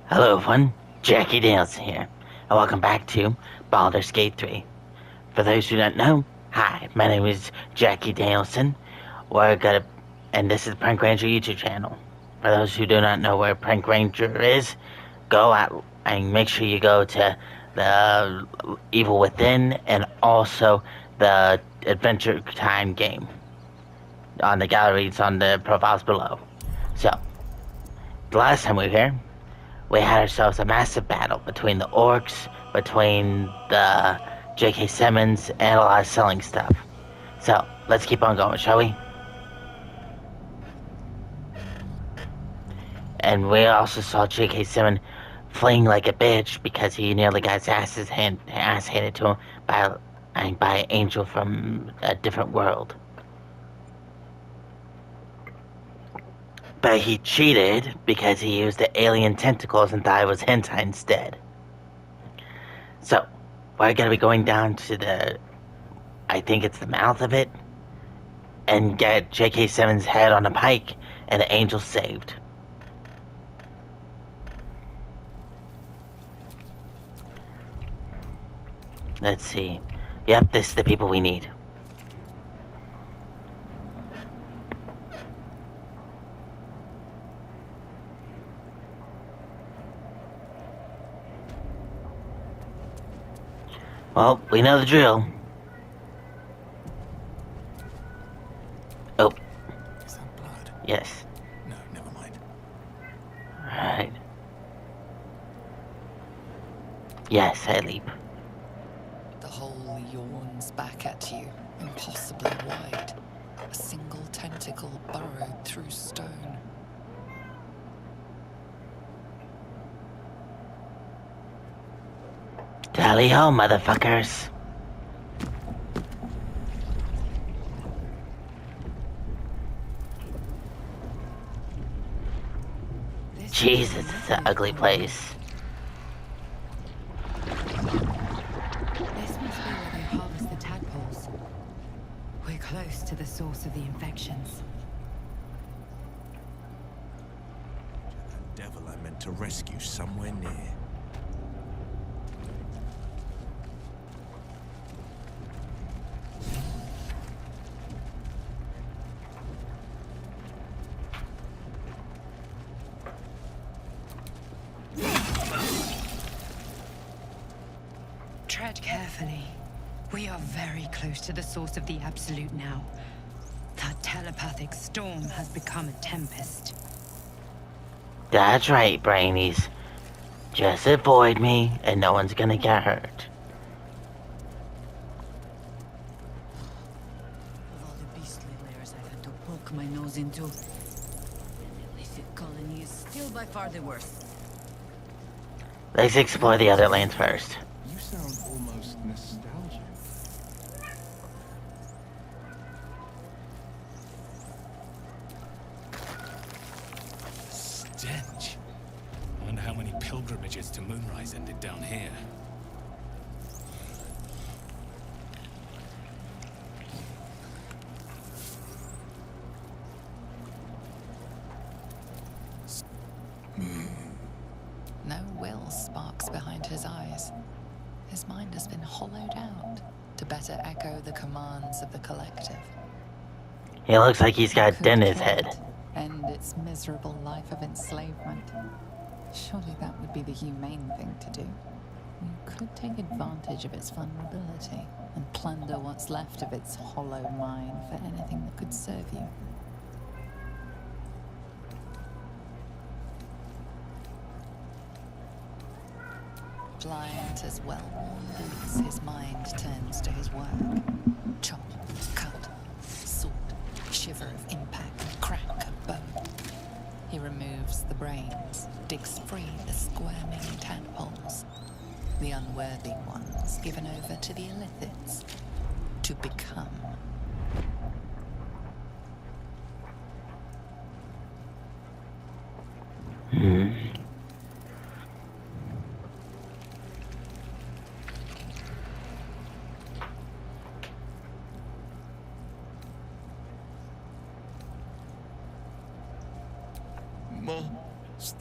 Hello everyone, Jackie Danielson here, and welcome back to Baldur's Gate 3. For those who don't know, hi, my name is Jackie Danielson. And this is Prank Ranger YouTube channel. For those who do not know where Prank Ranger is, go out and make sure you go to the Evil Within and also the Adventure Time game on the galleries on the profiles below. So, the last time we were here, we had ourselves a massive battle between the orcs, between the J.K. Simmons, and a lot of selling stuff. So, let's keep on going, shall we? And we also saw J.K. Simmons fleeing like a bitch because he nearly got his ass handed to him by an angel from a different world. But he cheated because he used the alien tentacles and thought it was hentai instead. So, we're gonna be going down to I think it's the mouth of it, and get J.K. Simmons' head on a pike, and the angel saved. Let's see. Yep, this is the people we need. Well, we know the drill. Oh. Is that blood? Yes. No, never mind. Alright. Yes, I leap. The hole yawns back at you, impossibly wide. A single tentacle burrowed through stone. Tally-ho, motherfuckers. Jesus, it's an ugly place. This must be where they harvest the tadpoles. We're close to the source of the infections. That devil I meant to rescue somewhere near. Tread carefully. We are very close to the source of the Absolute now. That telepathic storm has become a tempest. That's right, brainies. Just avoid me, and no one's gonna get hurt. Of all the beastly layers I've had to poke my nose into, an illicit colony is still by far the worst. Let's explore the other lands first. You sound almost nostalgic. Stench. I wonder how many pilgrimages to Moonrise ended down here. No will sparks behind his eyes. His mind has been hollowed out to better echo the commands of the collective. He looks like he's got a Could dent in his kill it, head. end its miserable life of enslavement. Surely that would be the humane thing to do. You could take advantage of its vulnerability and plunder what's left of its hollow mind for anything that could serve you. Blind as well-worn boots, his mind turns to his work. Chop, cut, sort, shiver of impact, crack of bone. He removes the brains, digs free the squirming tadpoles, the unworthy ones given over to the illithids, to become. Monster.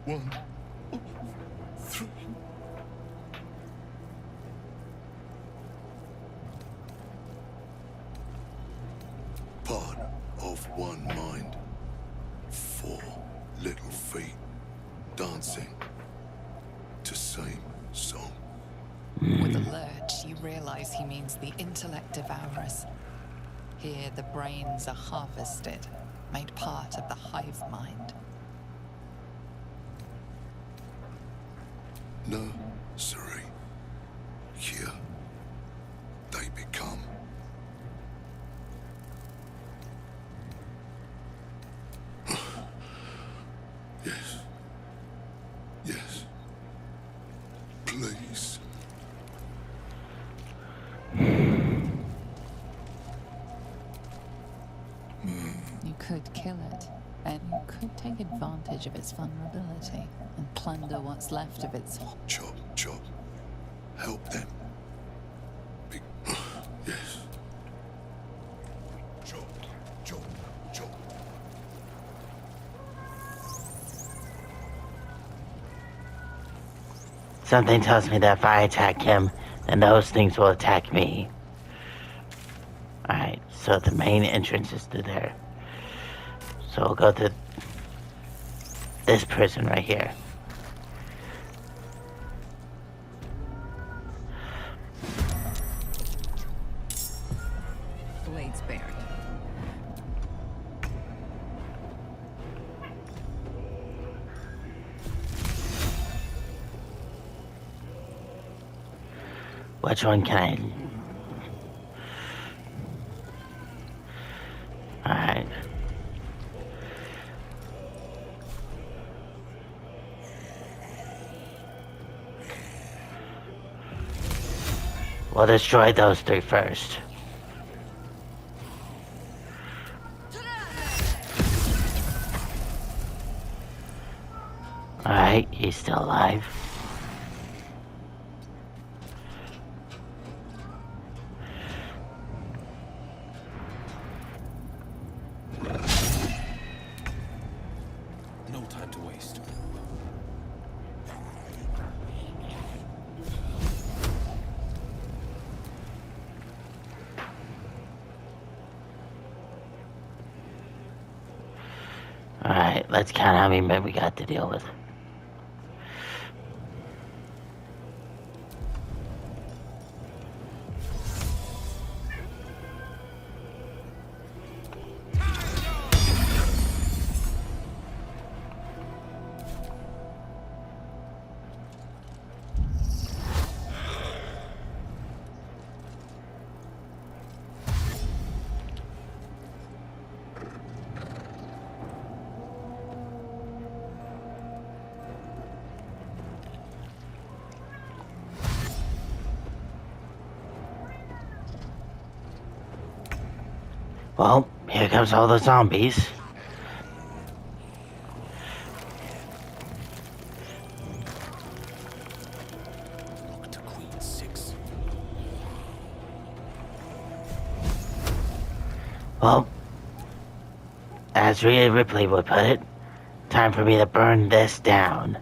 1, 3. Part of one mind. 4 little feet dancing to same song. With a lurch, you realize he means the intellect devourers. Here, the brains are harvested, made part of the hive mind. Nursery. Here they become. Yes. Yes. Please. You could kill it, and you could take advantage of its vulnerability and plunder what's left of its... Chop, chop. Help them. Yes. Chop, chop, chop. Something tells me that if I attack him, then those things will attack me. Alright, so the main entrance is to there. So we'll go to this prison right here. Blades bared. Which one can I... Alright. We'll destroy those 3 first. Alright, he's still alive. No time to waste. Alright, let's count how many men we got to deal with. Well, here comes all the zombies. Look to Queen 6. Well, as Rhea Ripley would put it, time for me to burn this down.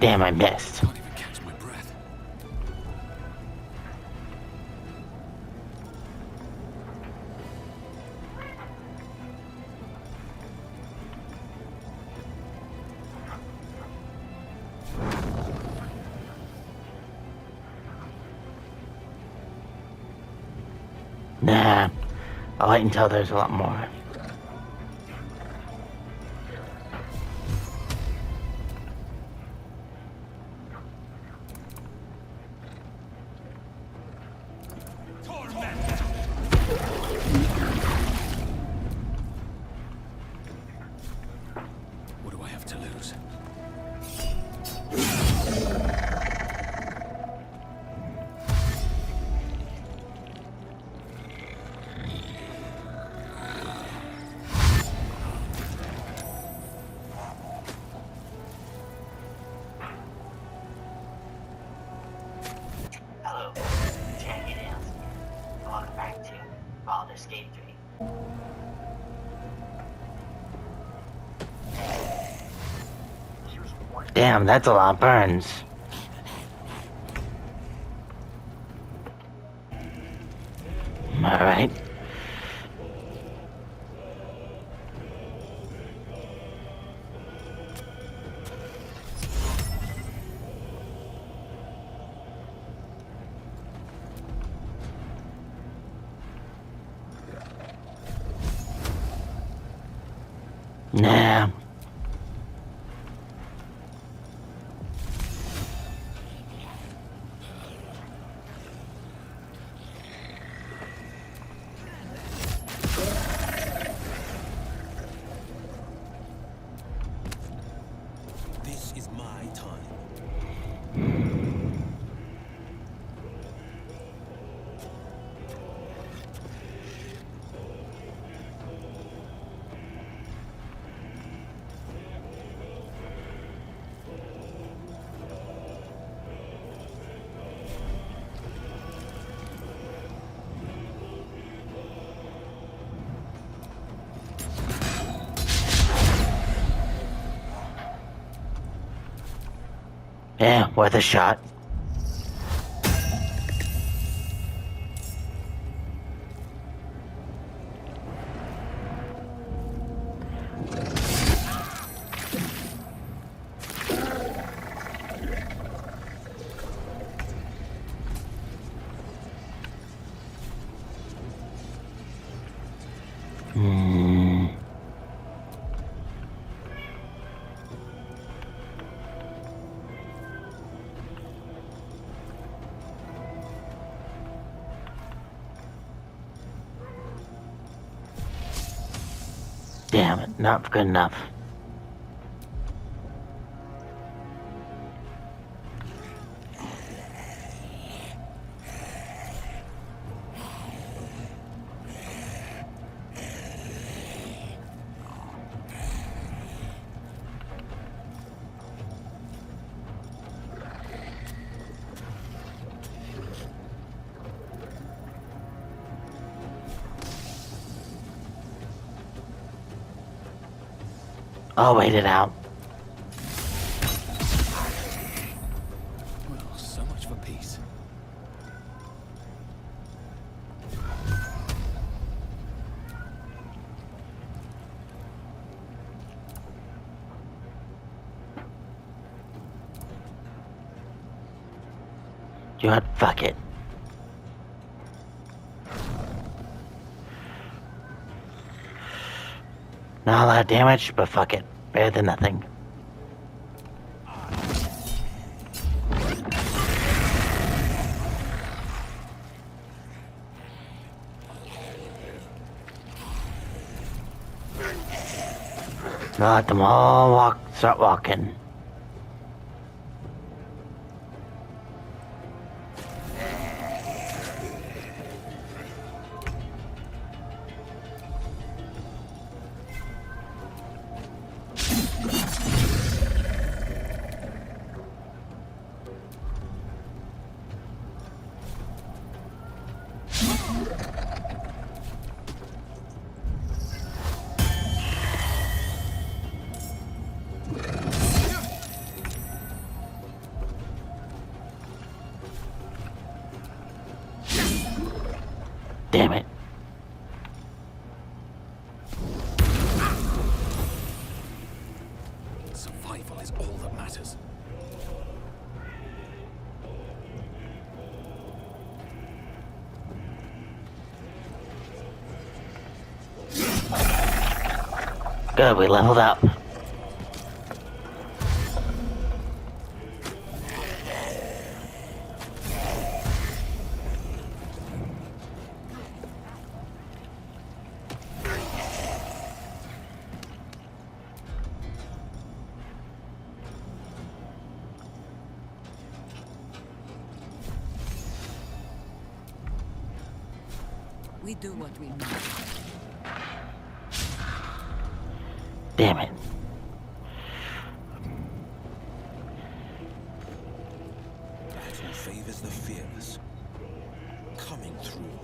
Damn, I missed. Can't even catch my breath. Nah, I'll wait until there's a lot more. What do I have to lose? Gate 3. Damn, that's a lot of burns. Alright. Nah. This is my time. Yeah, worth a shot. Damn it, not good enough. I'll wait it out. Well, so much for peace. You know what? Fuck it. Not a lot of damage, but fuck it. Better than nothing. Now let them all start walking. Damn it. Survival is all that matters. Good, we leveled up. We do what we must. Damn it. Battle favors the fearless. Coming through.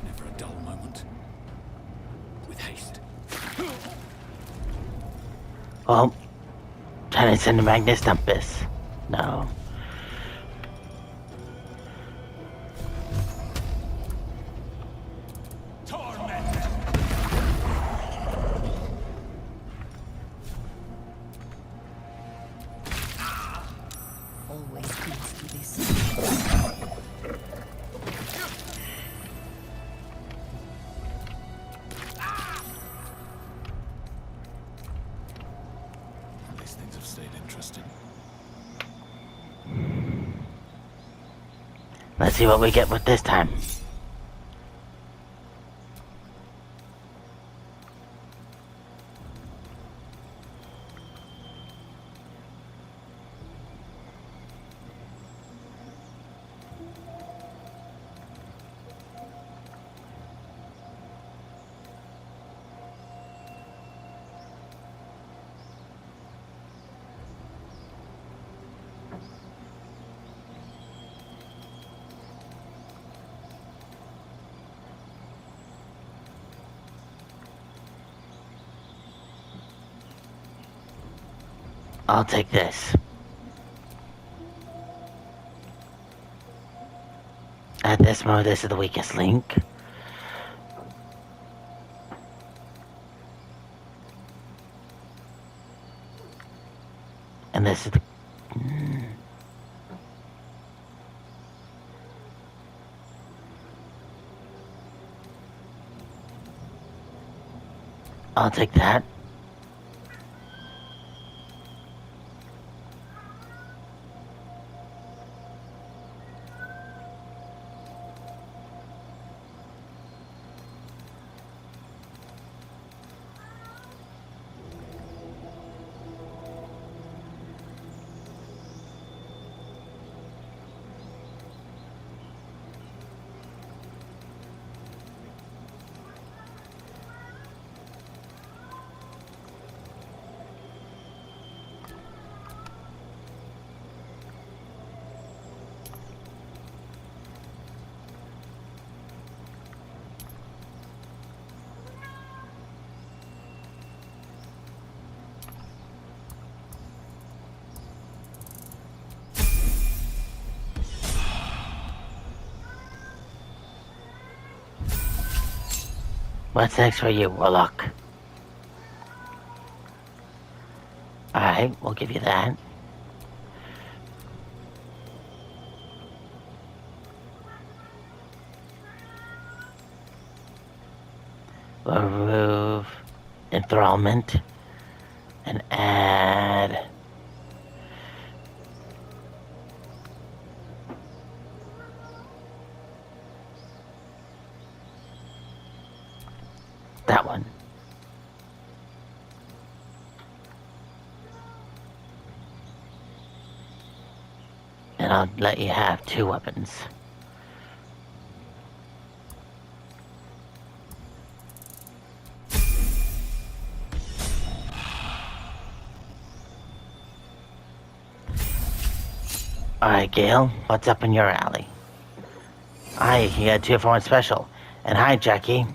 Never a dull moment. With haste. Well, trying to send a Magnus Dumpus. No. Always feels to this. These things have stayed interesting. Let's see what we get with this time. I'll take this. At this moment, this is the weakest link. And this is the... I'll take that. What's next for you, Warlock? Alright, we'll give you that. We'll remove enthrallment and add that one. And I'll let you have 2 weapons. Alright, Gale, what's up in your alley? Hi, you got 2 for 1 special. And hi, Jackie.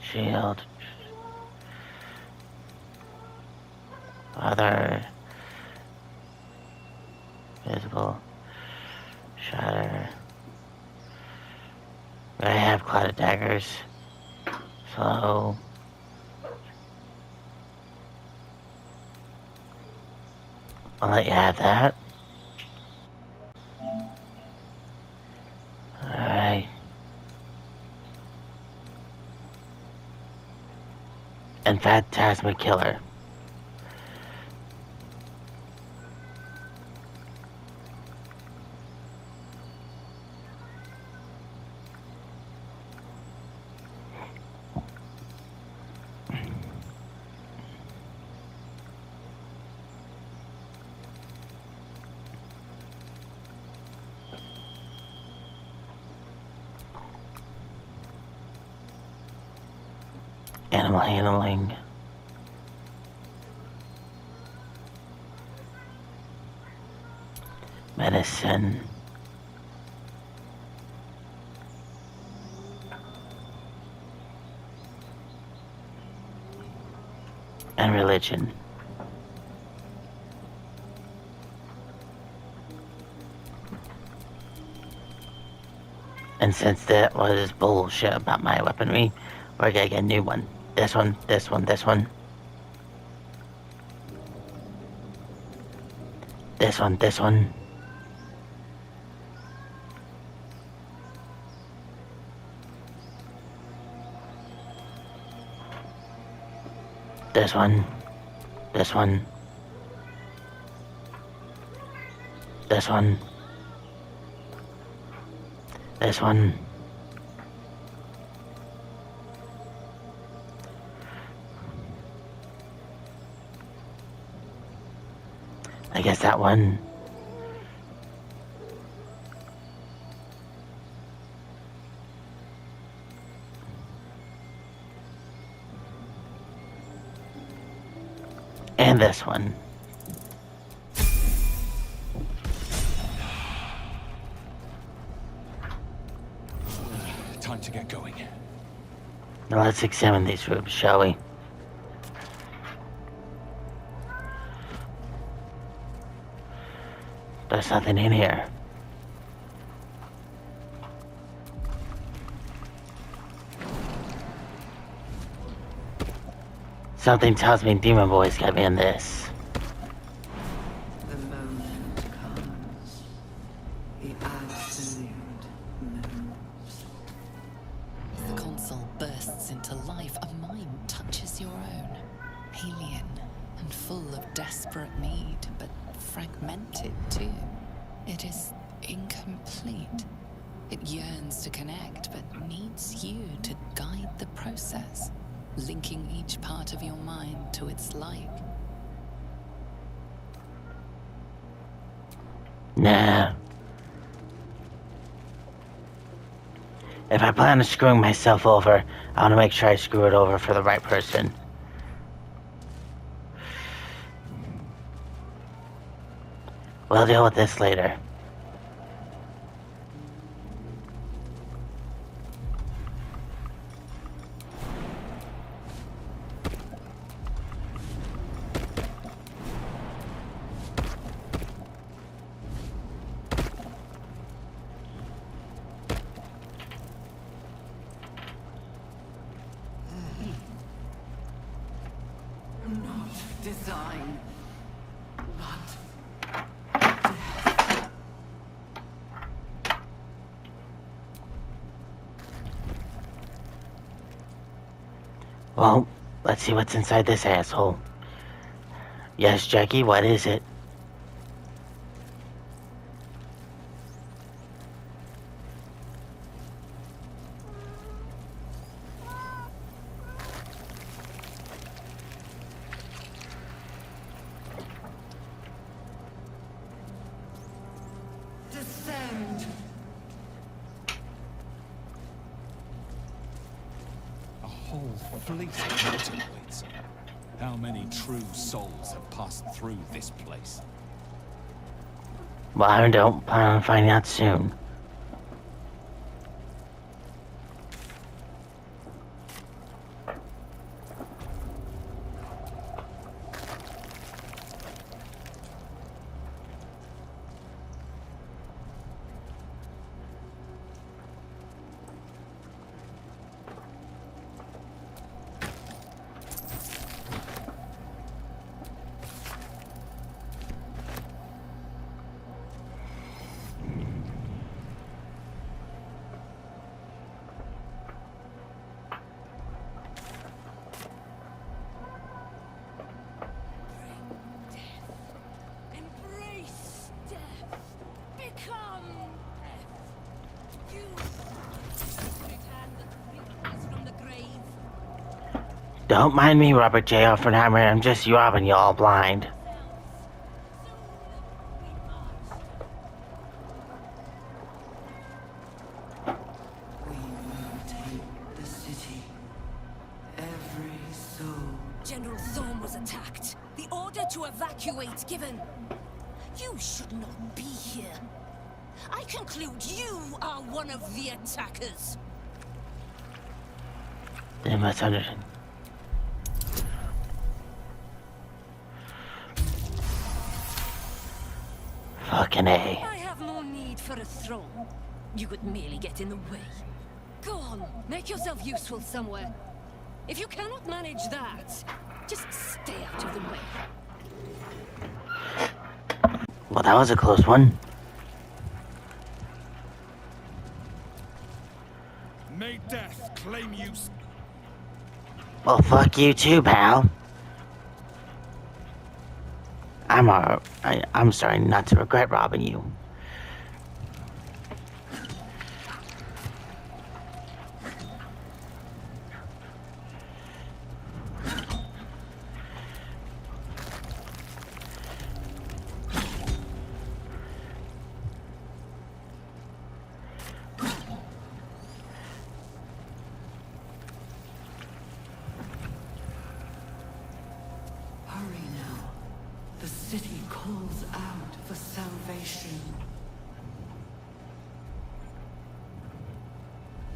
Shield. Other. Visible. Shatter. I have clouded daggers. Slow. I'll let you have that. Alright. And Phantasma Killer. Animal handling. Medicine. And religion. And since that was bullshit about my weaponry, we're gonna get a new one. This one, this one, this one. This one, this one. This one. This one. This one. This one. I guess that one. And this one. Time to get going. Now let's examine these rooms, shall we? There's nothing in here. Something tells me Demon Boy's gotta be in this. The moment comes. The absolute moves. As the console bursts into life, a mind touches your own. Alien and full of desperate need, but fragmented too. It is incomplete. It yearns to connect, but needs you to guide the process, linking each part of your mind to its like. Nah. If I plan on screwing myself over, I want to make sure I screw it over for the right person. We'll deal with this later. Not design, but Well, let's see what's inside this asshole. Yes, Jackie, what is it? descend. A whole fleet of motorblades. How many true souls have passed through this place? Well, I don't plan on finding out soon. Embrace death. Become death. You return the creatures from the grave. Don't mind me, Robert J. Oppenheimer. I'm just robbing you all blind. We will take the city. Every to evacuate, given you should not be here. I conclude you are one of the attackers. They must understand. Fucking A. I have no need for a throne. You would merely get in the way. Go on, make yourself useful somewhere. If you cannot manage that, just stay out of the way. Well, that was a close one. May death claim you. Well, fuck you too, pal. I'm sorry not to regret robbing you. Hurry now. The city calls out for salvation.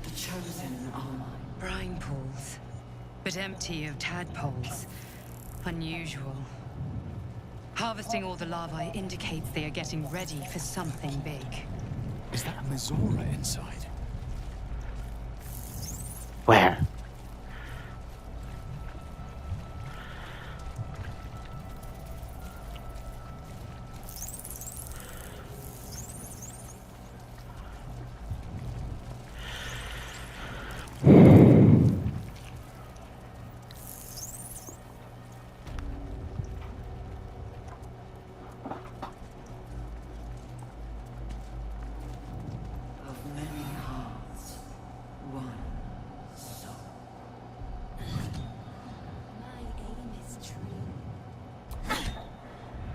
The chosen are mine. Brine pools, but empty of tadpoles. Unusual. Harvesting all the larvae indicates they are getting ready for something big. Is that Mizora inside? Where? Of many hearts, one soul. My aim is true.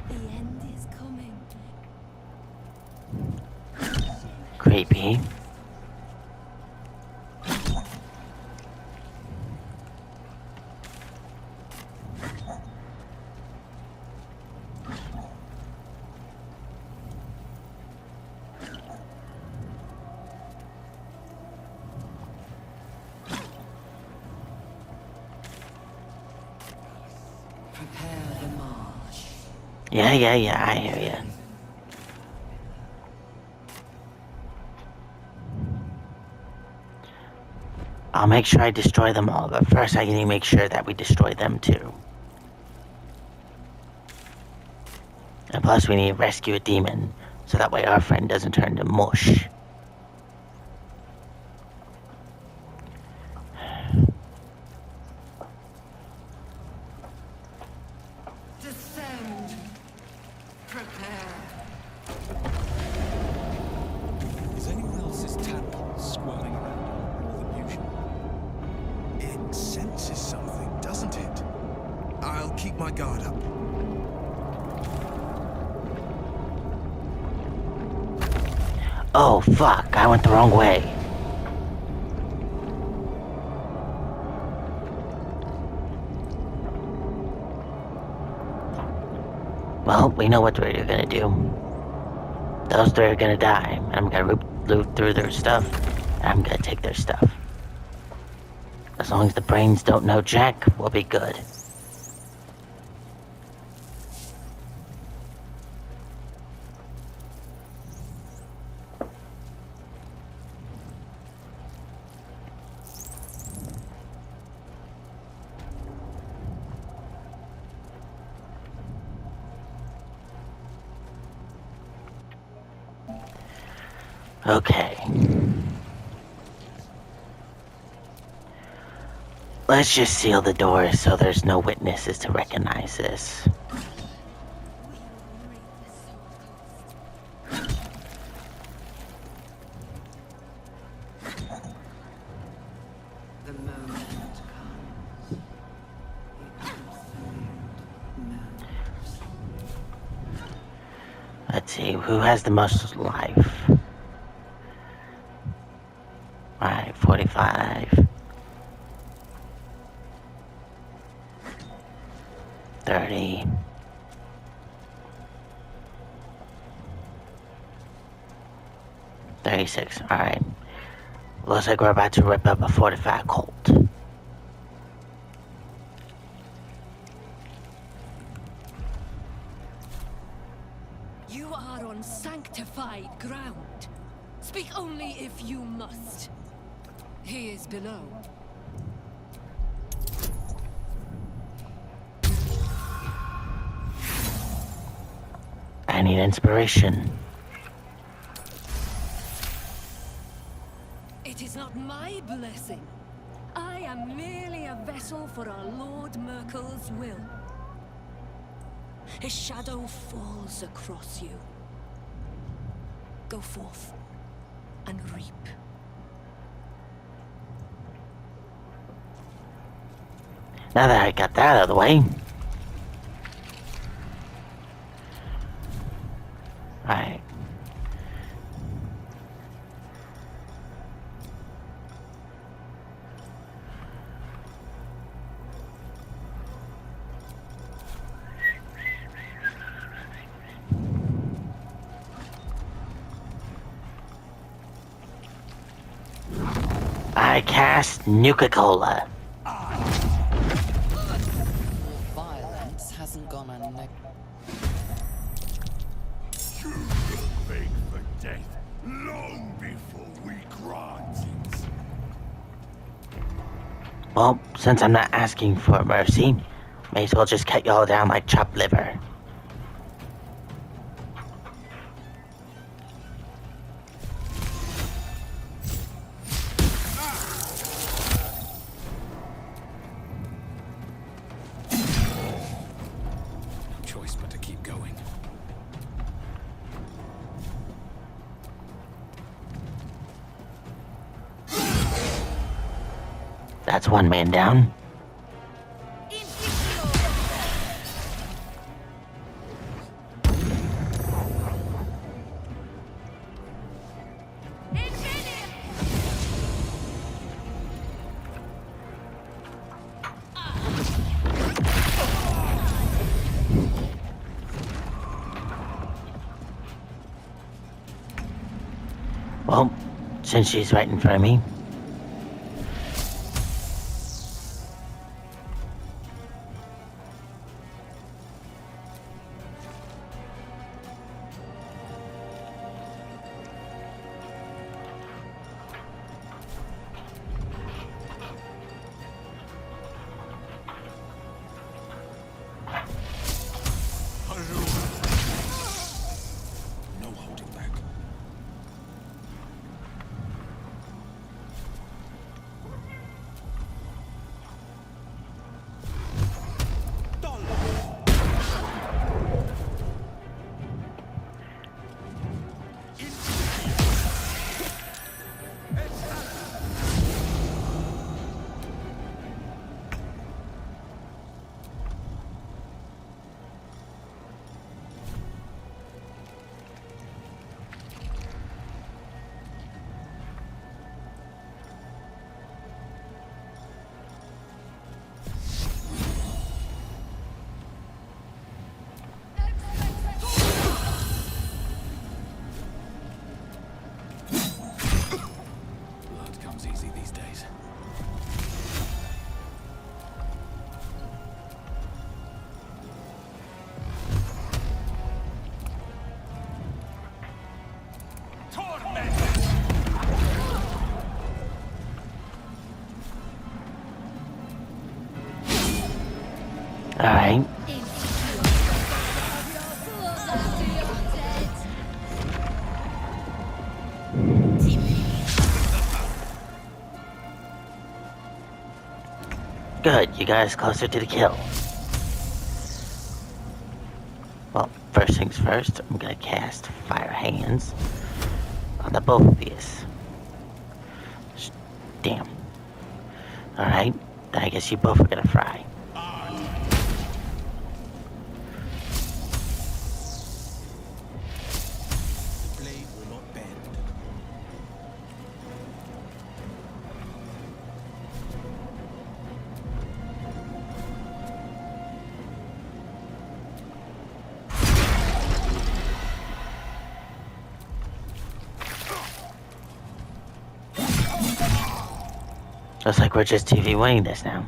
The end is coming. Creepy. Prepare the march. Yeah, I hear ya. I'll make sure I destroy them all, but first I need to make sure that we destroy them too. And plus we need to rescue a demon, so that way our friend doesn't turn to mush. Descend. Prepare. Is anyone else's tadpole swirling around more than usual? It senses something, doesn't it? I'll keep my guard up. Oh fuck, I went the wrong way. Well, we know what we're gonna do. Those three are gonna die, and I'm gonna loot through their stuff, and I'm gonna take their stuff. As long as the brains don't know Jack, we'll be good. Okay. Let's just seal the doors so there's no witnesses to recognize this. The moment comes. The absolute knows. Let's see, who has the most life? Alright, 45. 30. 36. Alright. Looks like we're about to rip up a fortified cult. You are on sanctified ground. Speak only if you must. He is below. I need inspiration. It is not my blessing. I am merely a vessel for our Lord Merkel's will. His shadow falls across you. Go forth and reap. Now that I got that out of the way. Alright. I cast Nuka-Cola. Violence hasn't gone unnoticed. Beg for death long before we grant it. Well, since I'm not asking for mercy, may as well just cut y'all down like chopped liver. Choice but to keep going. That's one man down. Well, since she's right in front of me. No holding back. Blood comes easy these days. Alright. Good, you guys closer to the kill. Well, first things first, I'm gonna cast Fire Hands on the both of these. Damn. Alright, then I guess you both are gonna fry. The blade will not bend. Looks like we're just TV winning this now.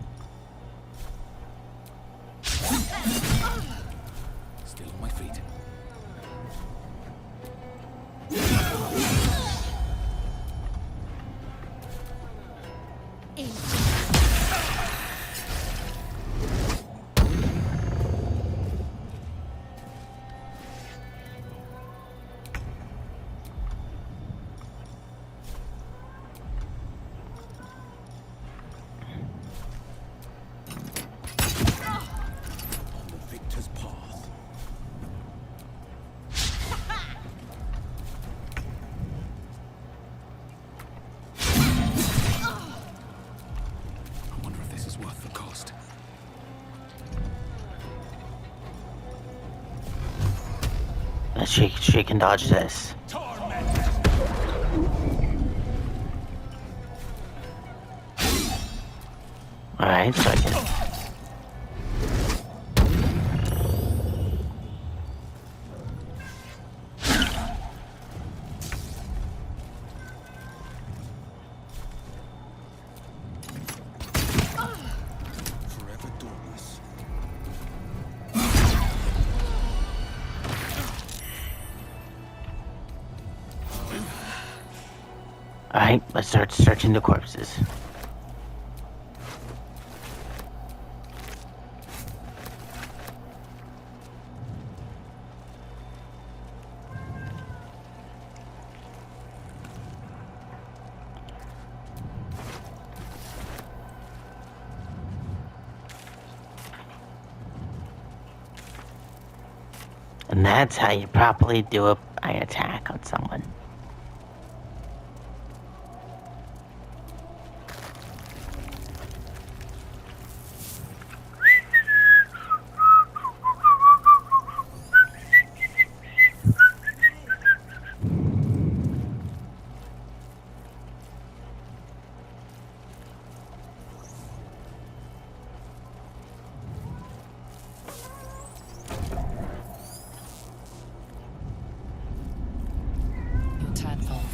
Still on my feet. She can dodge this. Alright, so I can... Forever dauntless. Alright, let's start searching the corpses. And that's how you properly do an attack on someone.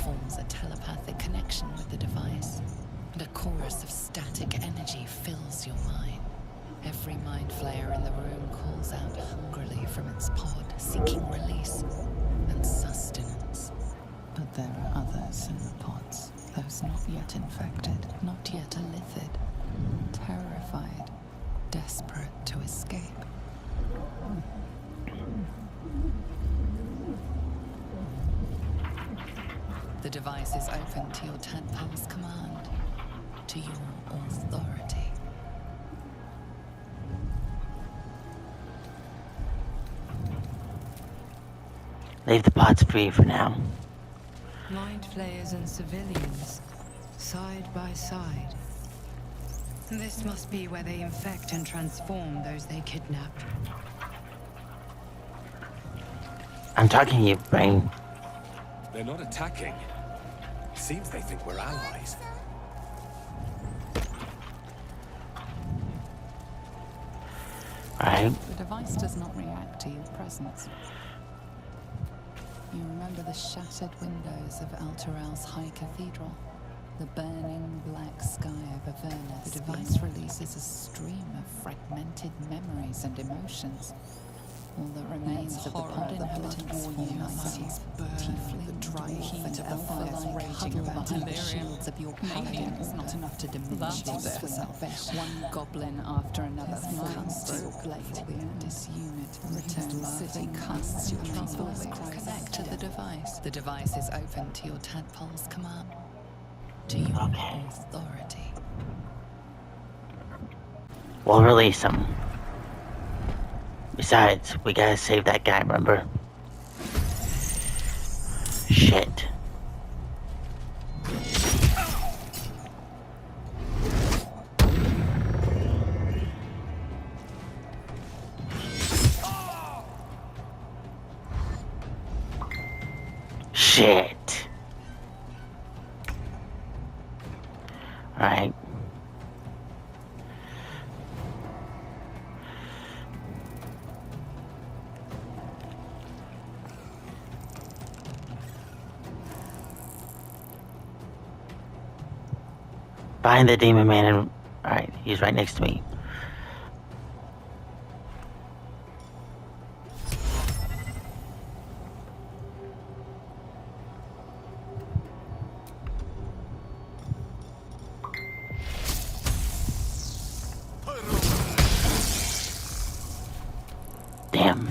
Forms a telepathic connection with the device, and a chorus of static energy fills your mind. Every mind flayer in the room calls out hungrily from its pod, seeking release and sustenance. But there are others in the pods, those not yet infected, not yet elithid, terrified, desperate to escape. The device is open to your tadpole's command, to your authority. Leave the pods free for now. Mind flayers and civilians, side by side. This must be where they infect and transform those they kidnapped. I'm talking to you, Brain. They're not attacking. Seems they think we're allies. Alright. The device does not react to your presence. You remember the shattered windows of Alteral's High Cathedral, the burning black sky of Avernus. The device releases a stream of fragmented memories and emotions. All that remains of the pod inhabitants form muscles burn, the dry heat of the fires raging behind the shields of your paladin is not enough to diminish your salvation. One goblin after another comes to your blade. This unit returns the city, casts your transformers connect to the device. The device is open to your tadpole's command, to your authority. We'll release him. Besides, we gotta save that guy, remember? Shit. Shit. Alright. Find the demon man and... Alright, he's right next to me. Damn.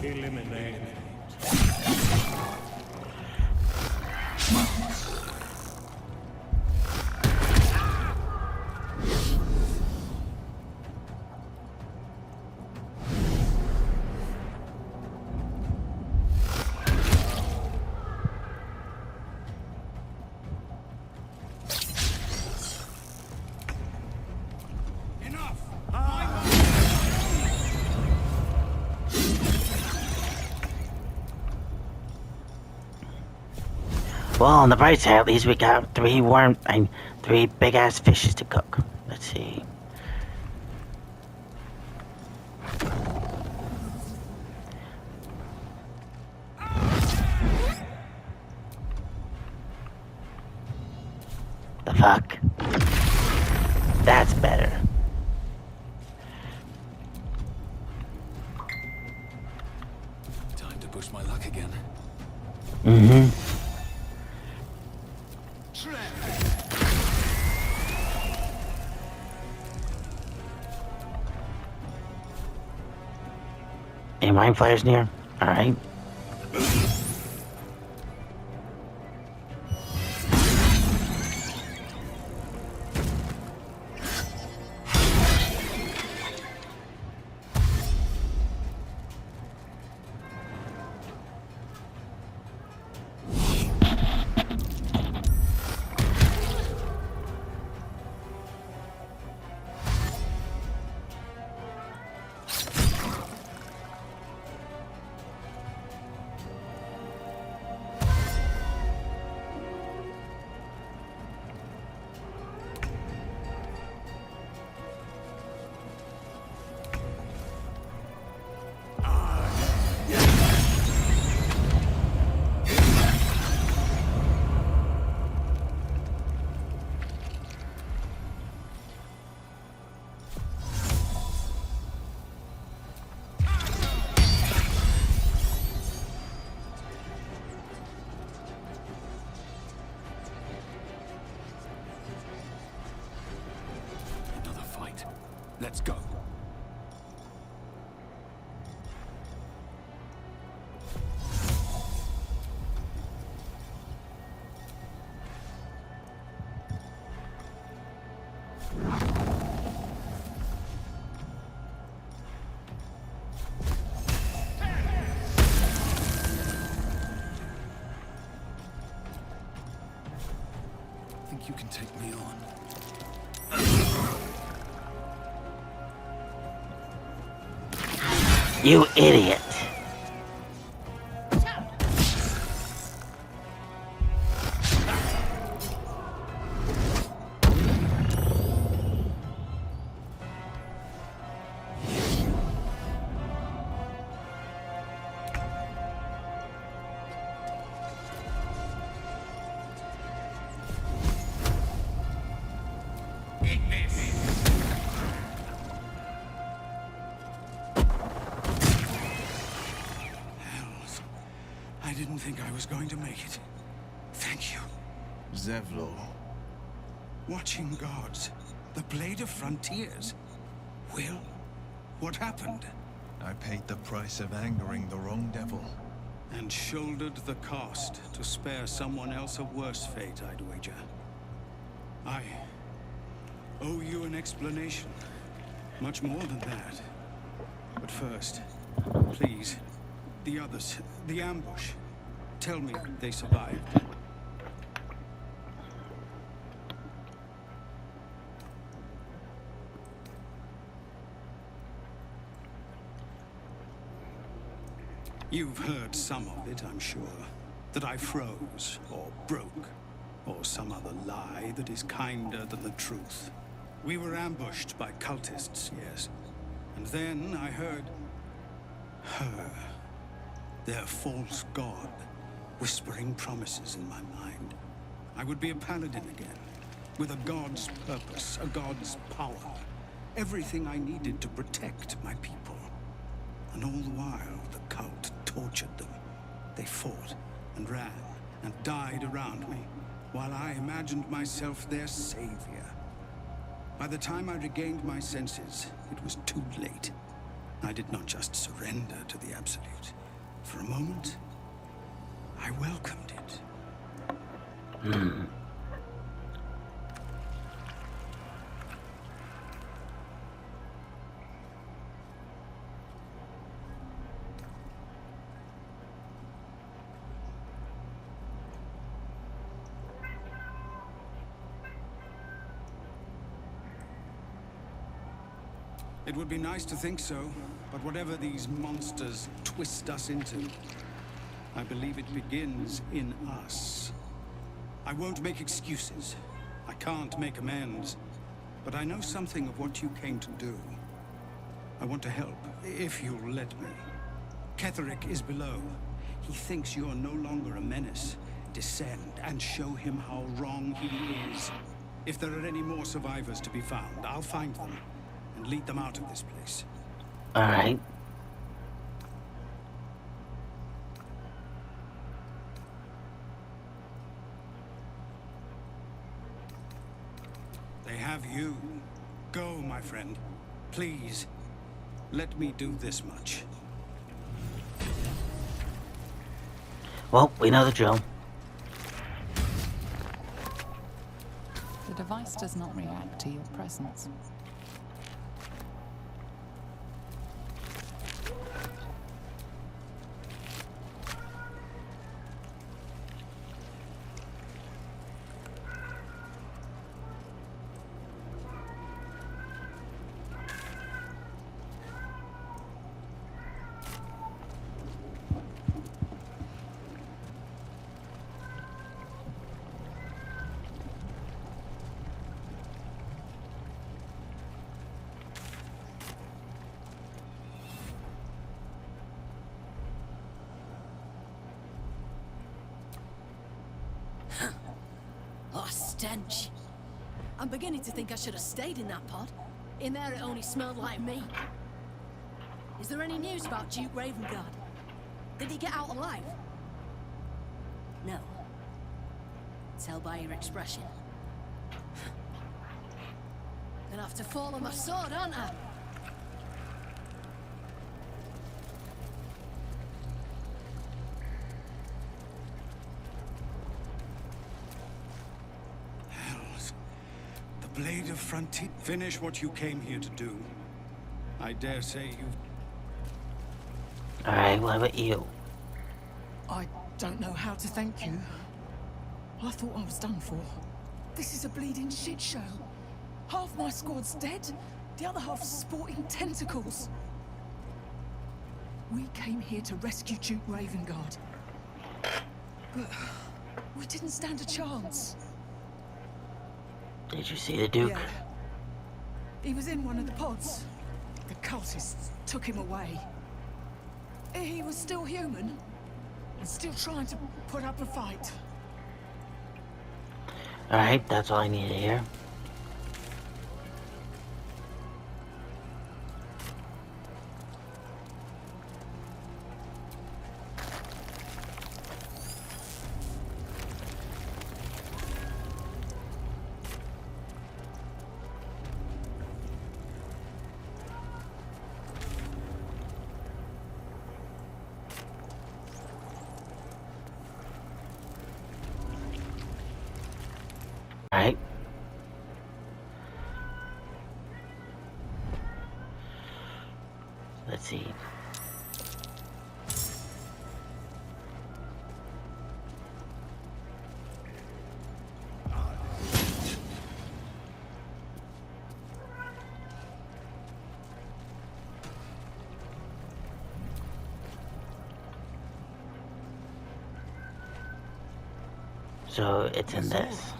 Well, on the bright side, at least we got three big ass fishes to cook. Let's see. The fuck? That's better. Time to push my luck again. Mm-hmm. Any mind flayers near? Alright. Let's go. Think you can take me on? You idiot. I didn't think I was going to make it. Thank you. Zevlor. Watching gods. The Blade of Frontiers. Will, what happened? I paid the price of angering the wrong devil. And shouldered the cost to spare someone else a worse fate, I'd wager. I owe you an explanation. Much more than that. But first, please, the others, the ambush. Tell me they survived. You've heard some of it, I'm sure. That I froze, or broke, or some other lie that is kinder than the truth. We were ambushed by cultists, yes. And then I heard... her. Their false god, whispering promises in my mind. I would be a paladin again, with a god's purpose, a god's power. Everything I needed to protect my people. And all the while, the cult tortured them. They fought and ran and died around me, while I imagined myself their savior. By the time I regained my senses, it was too late. I did not just surrender to the Absolute. For a moment, I welcomed it. It would be nice to think so, but whatever these monsters twist us into, I believe it begins in us. I won't make excuses. I can't make amends. But I know something of what you came to do. I want to help, if you'll let me. Ketherick is below. He thinks you're no longer a menace. Descend and show him how wrong he is. If there are any more survivors to be found, I'll find them and lead them out of this place. All right. They have you. Go, my friend. Please, let me do this much. Well, we know the drill. The device does not react to your presence. Oh, stench. I'm beginning to think I should have stayed in that pod. In there it only smelled like me. Is there any news about Duke Ravengard? Did he get out alive? No. Tell by your expression. Gonna have to fall on my sword, aren't I? Blade of Frontier. Finish what you came here to do. I dare say you've... Alright, what about you? I don't know how to thank you. I thought I was done for. This is a bleeding shit show. Half my squad's dead, the other half's sporting tentacles. We came here to rescue Duke Ravengard. But we didn't stand a chance. Did you see the Duke? Yeah. He was in one of the pods. The cultists took him away. He was still human, and still trying to put up a fight. Alright, that's all I need to hear. Alright. Let's see. So it's in this.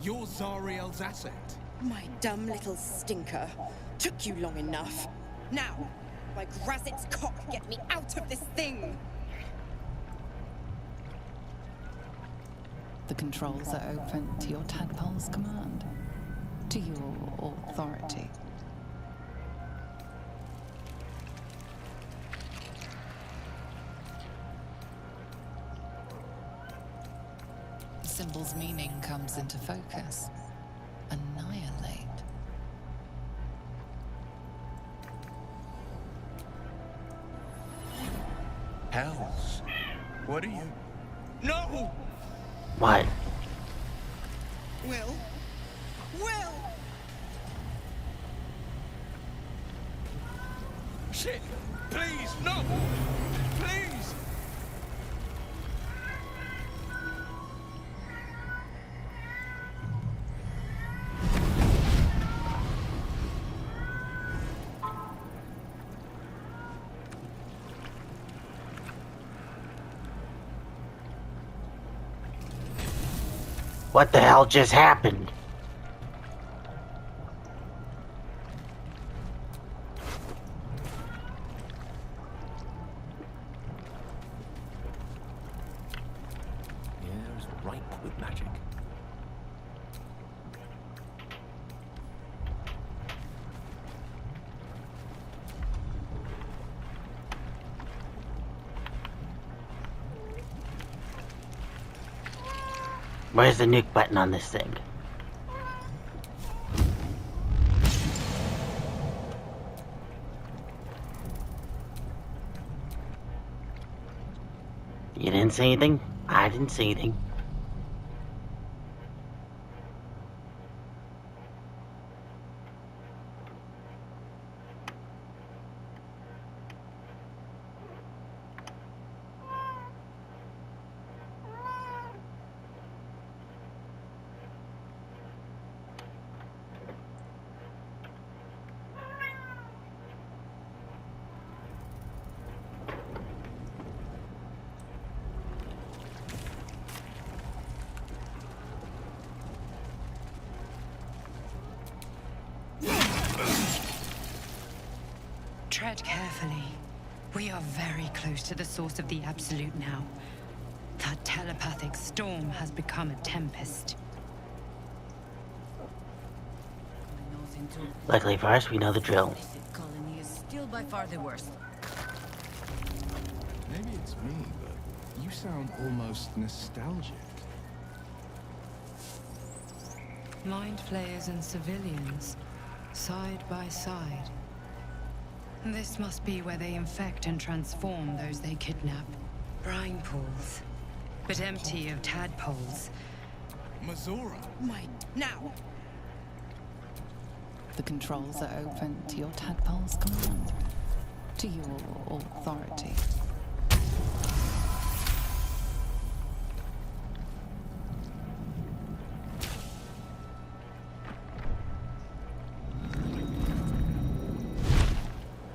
You're Zariel's asset. My dumb little stinker. Took you long enough. Now, by Grazit's cock, get me out of this thing! The controls are open to your tadpole's command, to your authority. The symbol's meaning comes into focus. Annihilate. Hells. What are you? No! What? Will? Will! Shit! Please, no! Please! What the hell just happened? The air is ripe with magic. Where's the nuke button on this thing? You didn't see anything? I didn't see anything. Tread carefully. We are very close to the source of the Absolute now. That telepathic storm has become a tempest. My nose into Luckily for us, we know the drill. illicit colony is still by far the worst. Maybe it's me, but you sound almost nostalgic. Mind flayers and civilians, side by side. This must be where they infect and transform those they kidnap. Brine pools, but empty of tadpoles. Mazora! My... now! The controls are open to your tadpole's command, to your authority.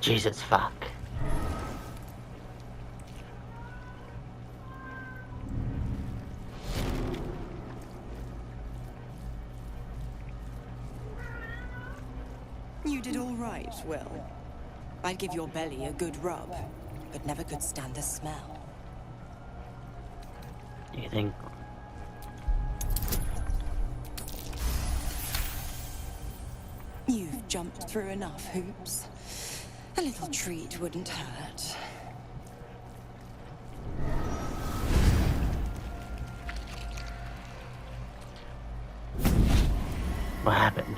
Jesus fuck. You did all right, Will. I'd give your belly a good rub, but never could stand the smell. You think? You've jumped through enough hoops. A little treat wouldn't hurt. What happened?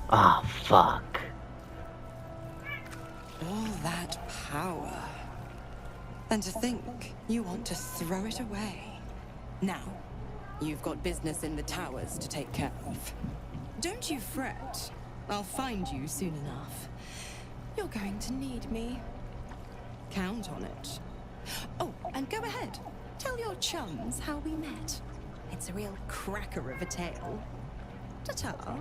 Oh, fuck. All that power. And to think you want to throw it away. Now, you've got business in the towers to take care of. Don't you fret. I'll find you soon enough. You're going to need me. Count on it. Oh, and go ahead. Tell your chums how we met. It's a real cracker of a tale. Ta-ta.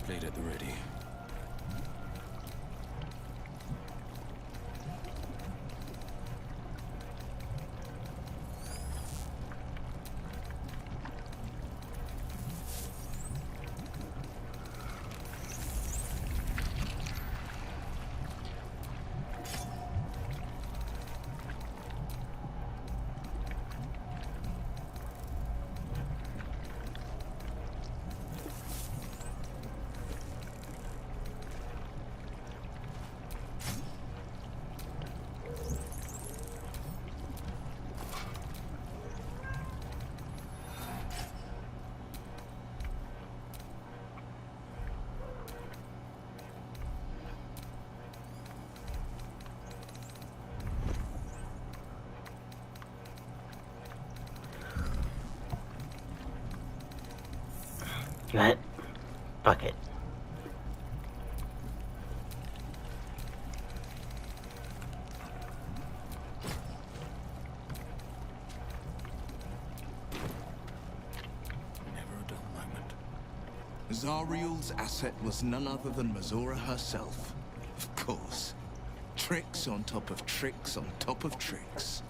Blade at the ready. You know what? Fuck it. Never a dull moment. Zariel's asset was none other than Mazora herself. Of course. Tricks on top of tricks on top of tricks.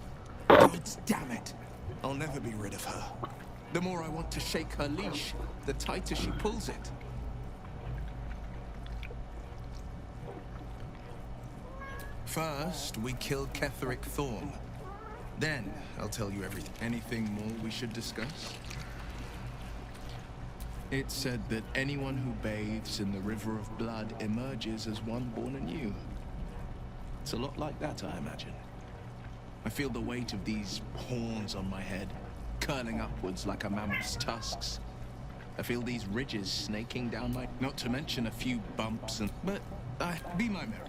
God damn it! I'll never be rid of her. The more I want to shake her leash, the tighter she pulls it. First, we kill Ketheric Thorn. Then, I'll tell you everything. Anything more we should discuss? It's said that anyone who bathes in the river of blood emerges as one born anew. It's a lot like that, I imagine. I feel the weight of these horns on my head, curling upwards like a mammoth's tusks. I feel these ridges snaking down my... Not to mention a few bumps and... But, be my mirror.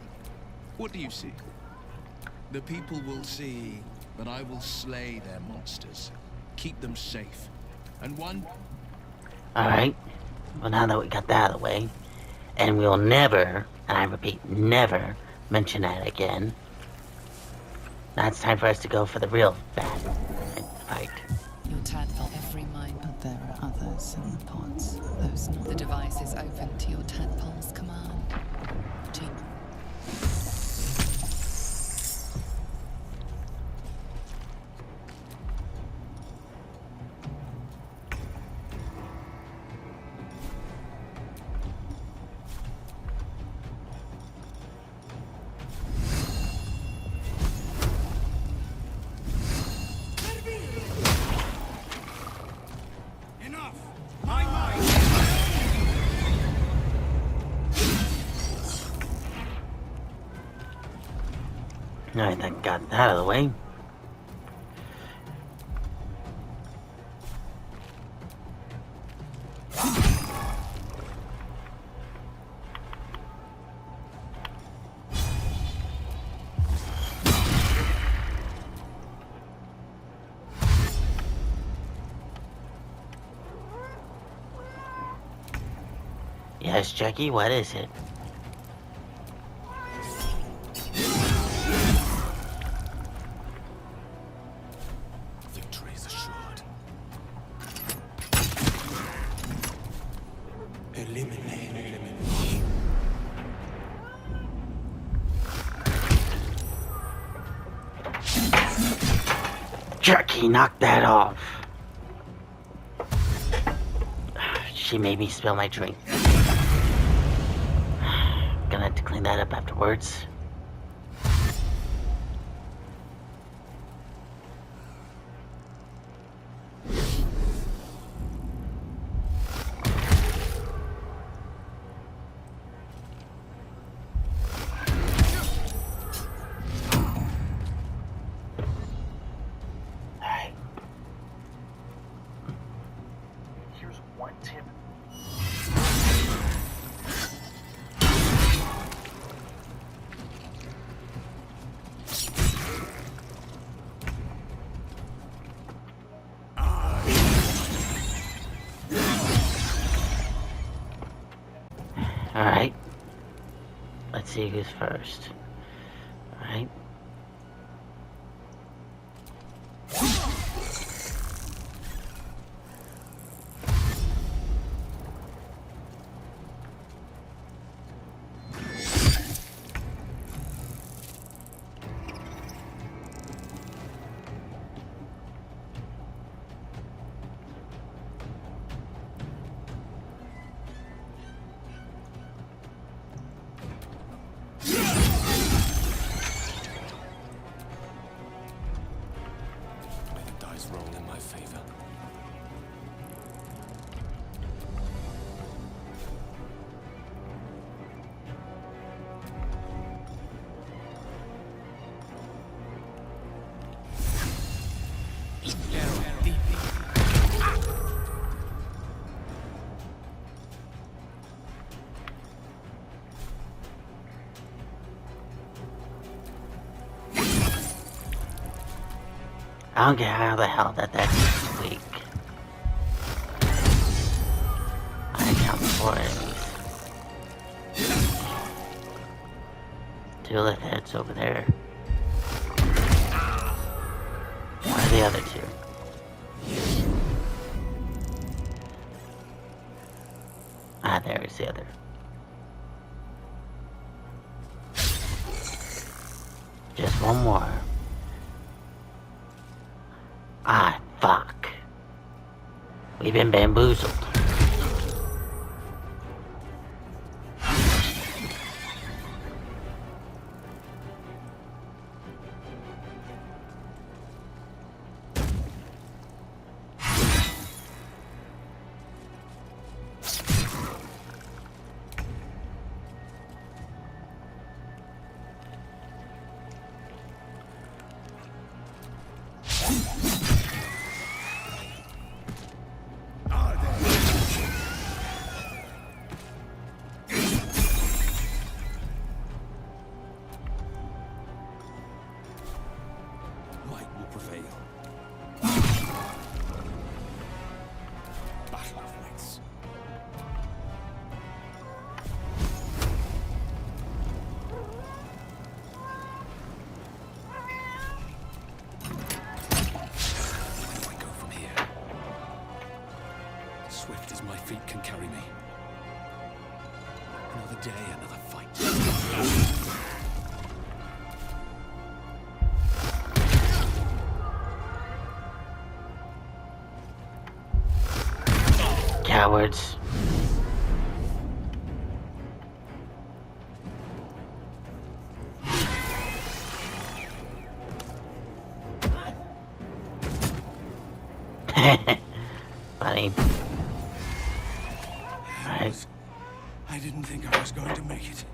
What do you see? The people will see that I will slay their monsters, keep them safe, and one... Alright. Well, now that we got that out of the way, and we'll never, and I repeat, never mention that again. Now it's time for us to go for the real bad fight. Your tadpole every mind, but there are others in the pods. Those not. The device is open to your tadpole's command. Alright, that got that out of the way. Yes, Jackie, what is it? Victory is assured. Eliminate. Jackie, knock that off. She made me spill my drink. Gonna have to clean that up afterwards. Alright. Here's one tip. Alright. Let's see who's first. Alright. Roll in my favor. I don't get how the hell that's weak. Two Lithheads over there. Where are the other two? Ah, there is the other. Just one more. Ah, fuck. We've been bamboozled. Light will prevail. Battle of wits. Where do I go from here? Swift as my feet can carry me. Another day, another fight. Cowards. Funny. Alright. I didn't think I was going to make it.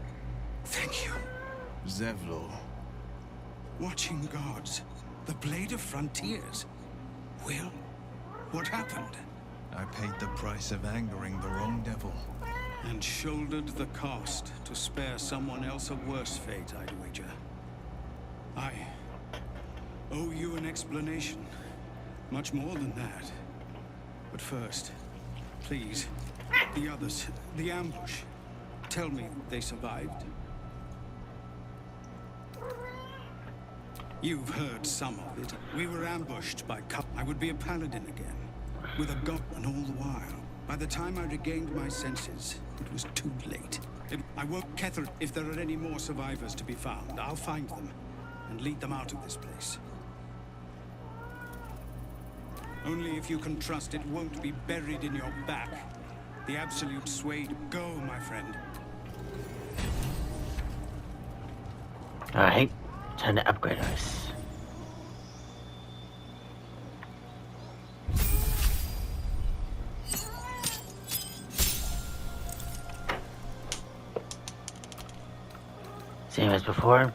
Thank you. Zevlor. Watching gods. The Blade of Frontiers. Will, what happened? I paid the price of angering the wrong devil. And shouldered the cost to spare someone else a worse fate, I'd wager. I owe you an explanation. Much more than that. But first, please, the others, the ambush. Tell me they survived. You've heard some of it. We were ambushed by I would be a paladin again. With a god, and all the while, by the time I regained my senses, it was too late. I won't Kether. If there are any more survivors to be found, I'll find them and lead them out of this place. Only if you can trust it won't be buried in your back. The absolute sway. Go, my friend. Alright. Time to upgrade us. Same as before.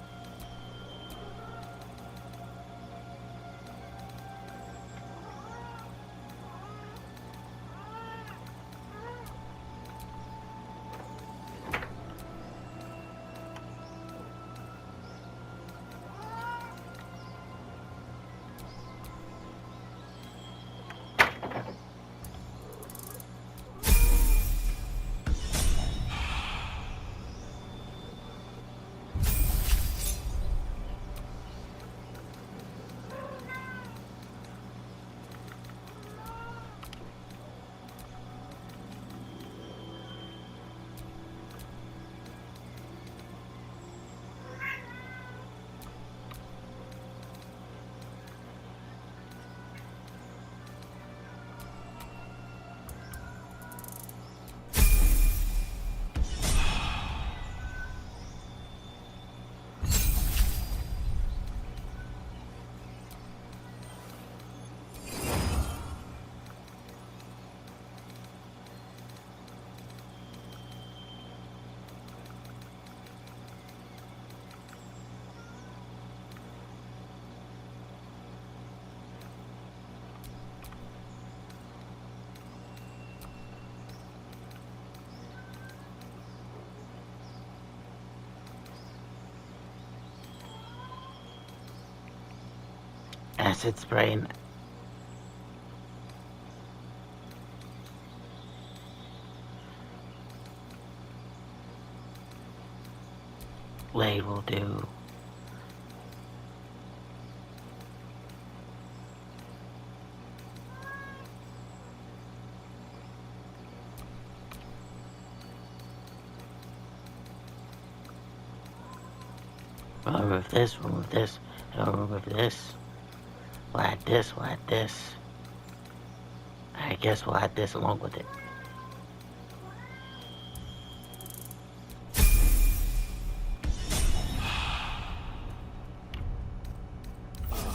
Acid spray. blade will do. We'll remove this, remove this, and we'll remove this. We'll add this, we'll add this. I guess we'll add this along with it.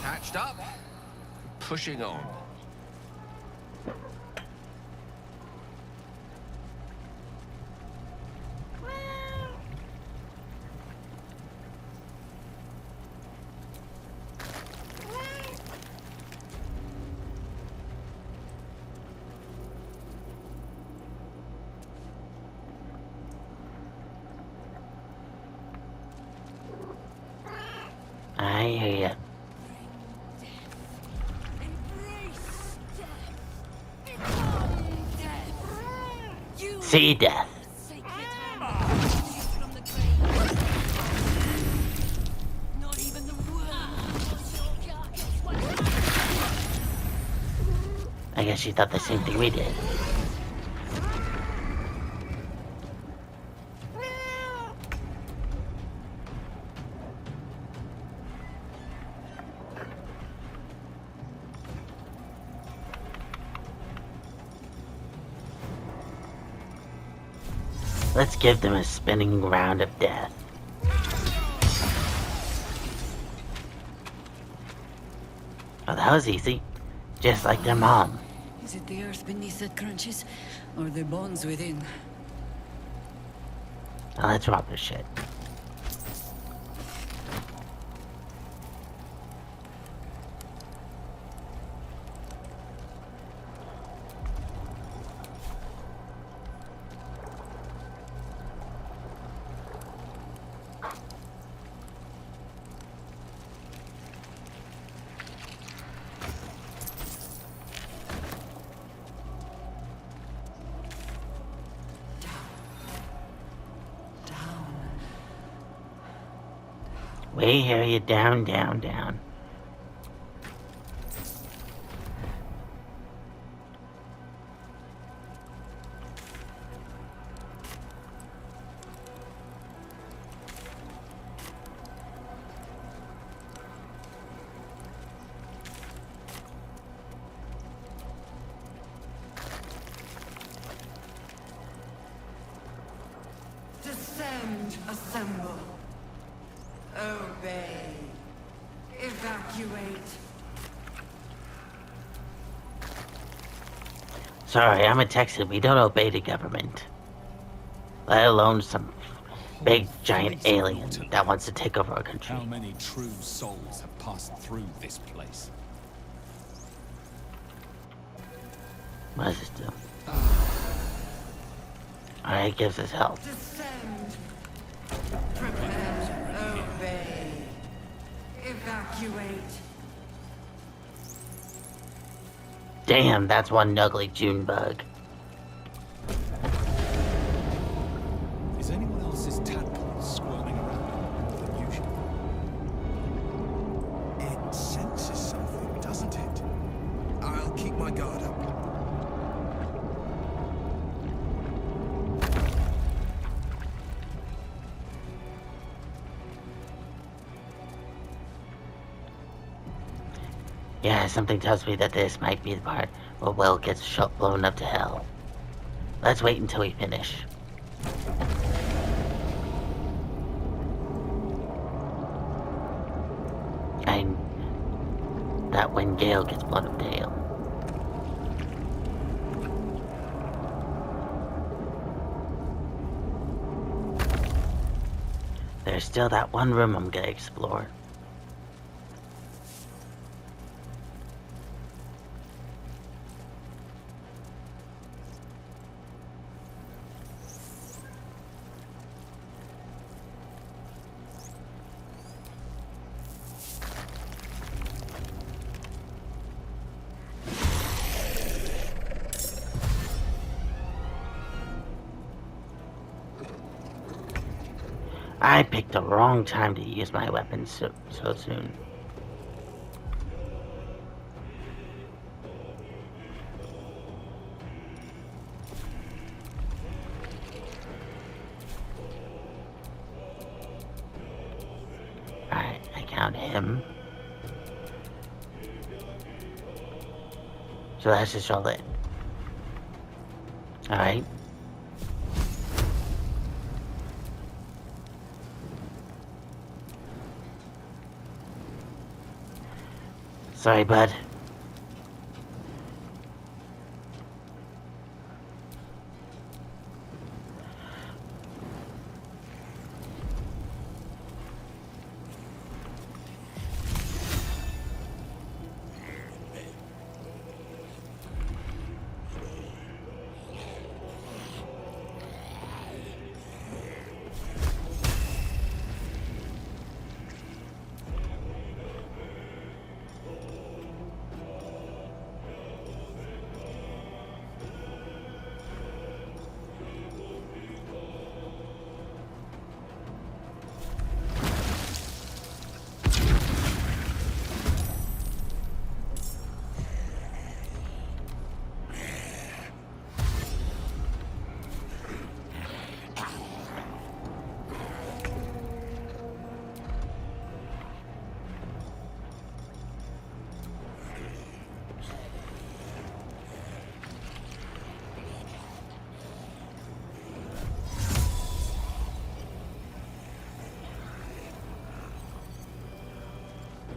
Hatched up, pushing on. I hear ya. See death. I guess she thought the same thing we did. Let's give them a spinning round of death. Oh, that was easy. Just like their mom. Is it the earth beneath that crunches, or the bones within? Now let's rob this shit. We hear you down, down, down. Descend, assemble. Obey. Evacuate. Sorry, I'm a Texan. We don't obey the government. Let alone some big giant alien that wants to take over our country. How many true souls have passed through this place? What does this do? Alright, it gives us health. Descend. Prepare. Obey. Evacuate. Damn, that's one ugly June bug. Is anyone else's tadpole squirming around more than usual? It senses something, doesn't it? I'll keep my guard up. Yeah, something tells me that this might be the part where Will gets blown up to hell. Let's wait until we finish. And that when Gale gets blown up to hell. There's still that one room I'm gonna explore. I picked the wrong time to use my weapon so soon. Alright, I count him. So that's just all it. Alright. Sorry, bud.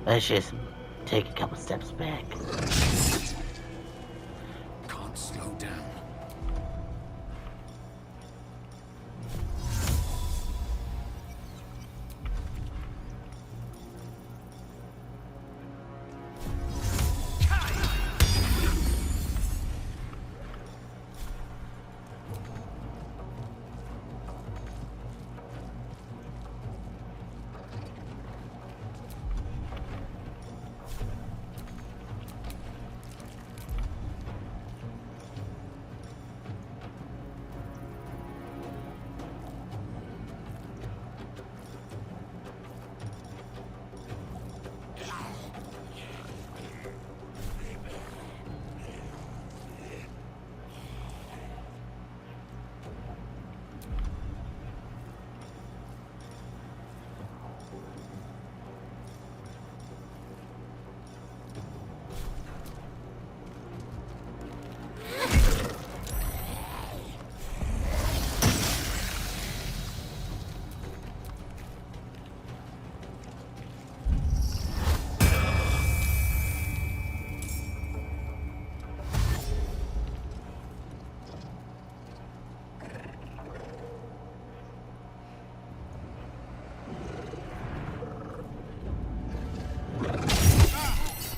Let's just take a couple steps back. Can't slow down.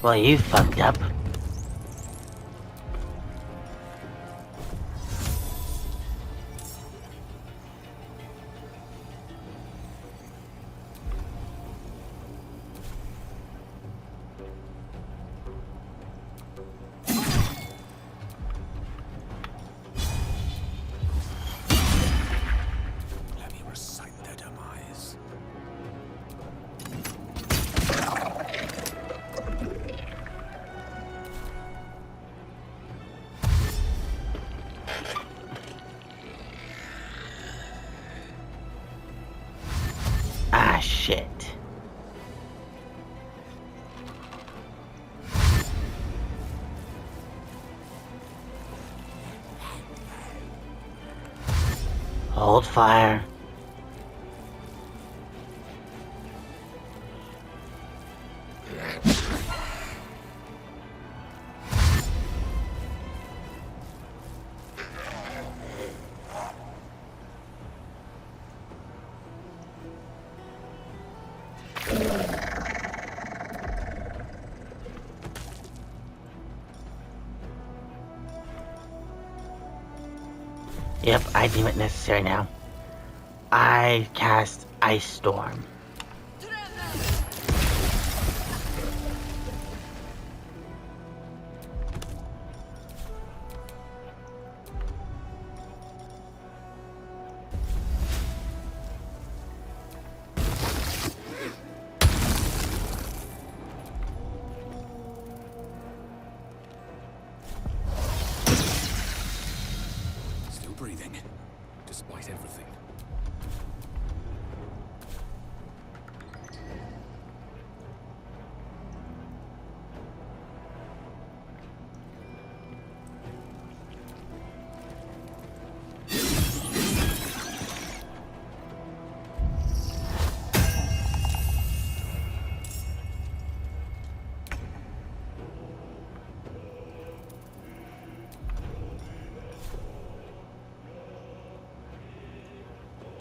Well, you fucked up. Let me recite their demise. Ah, shit. Hold fire. Yep, I deem it necessary now. I cast Ice Storm.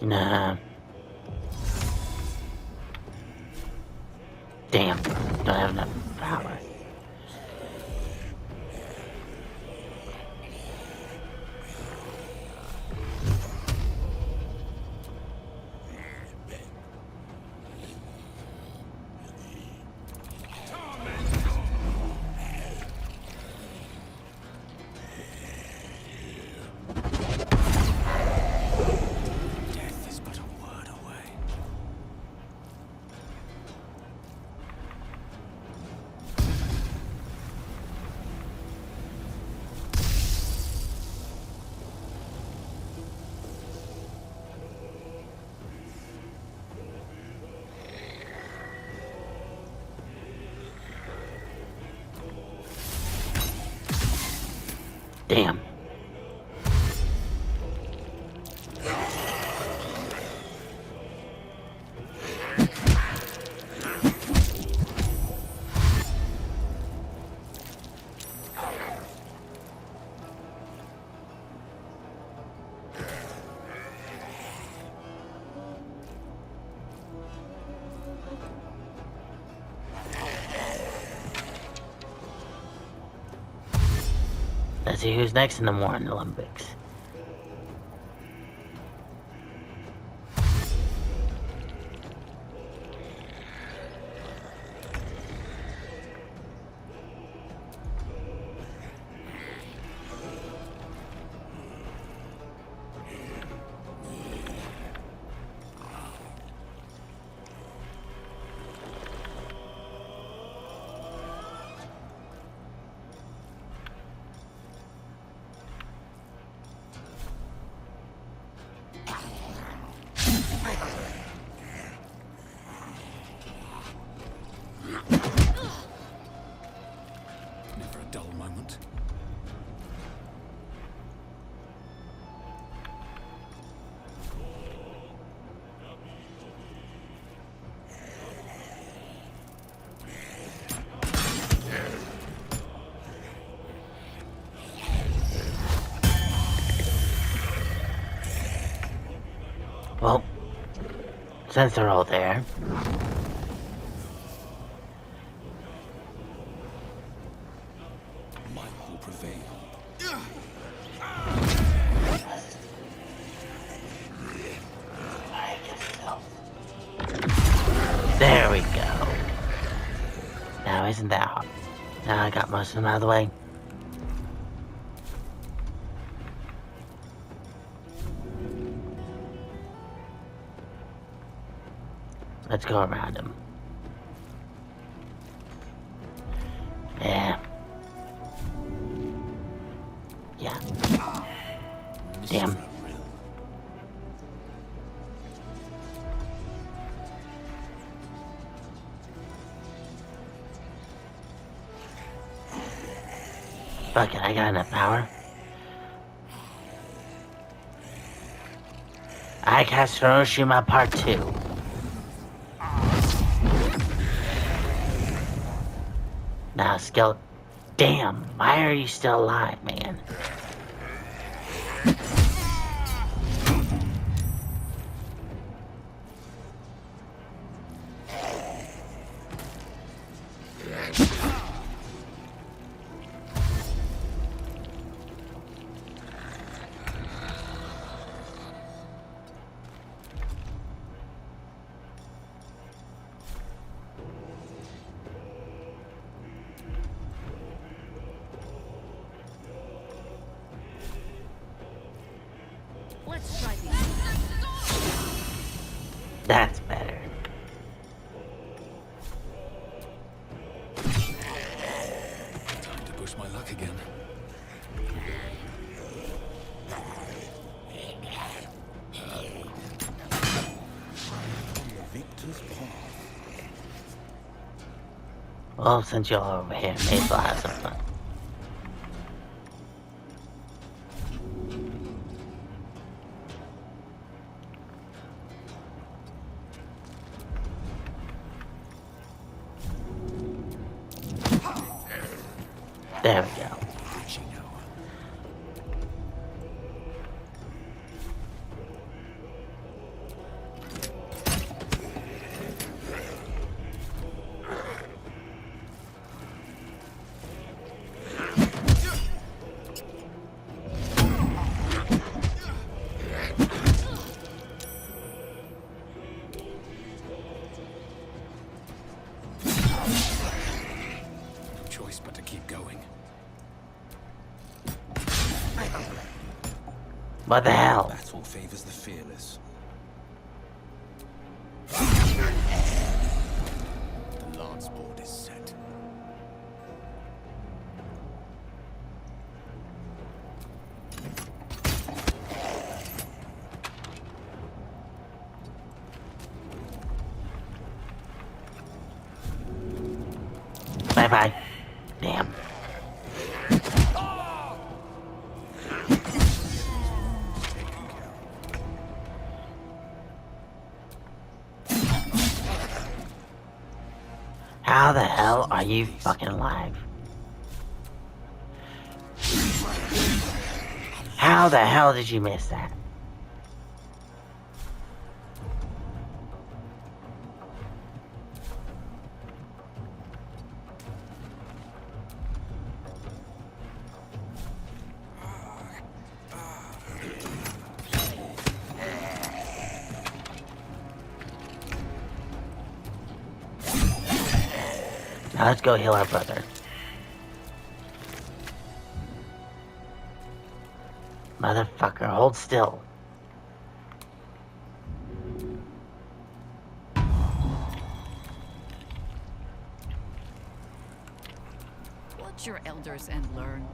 Nah. Damn, don't have enough power. Death is but a word away. Damn. Let's see who's next in the Morning Olympics. Never a dull moment. Well, since they're all there, Might will prevail. there we go. Now isn't that hard? Now I got most of them out of the way. Let's go around him. Yeah. Yeah. Damn. Fuck it, I got enough power. I cast Hiroshima Part 2. Now, Skeleton. Damn, why are you still alive, man? Let's try this. That's better. Time to push my luck again. Well, since y'all are over here, may as well have some fun. There we go. going. What the hell? Battle favors the fearless. The lance board is set. Bye-bye. Damn. How the hell are you fucking alive? How the hell did you miss that? Now let's go heal our brother. Motherfucker, hold still. Watch your elders and learn.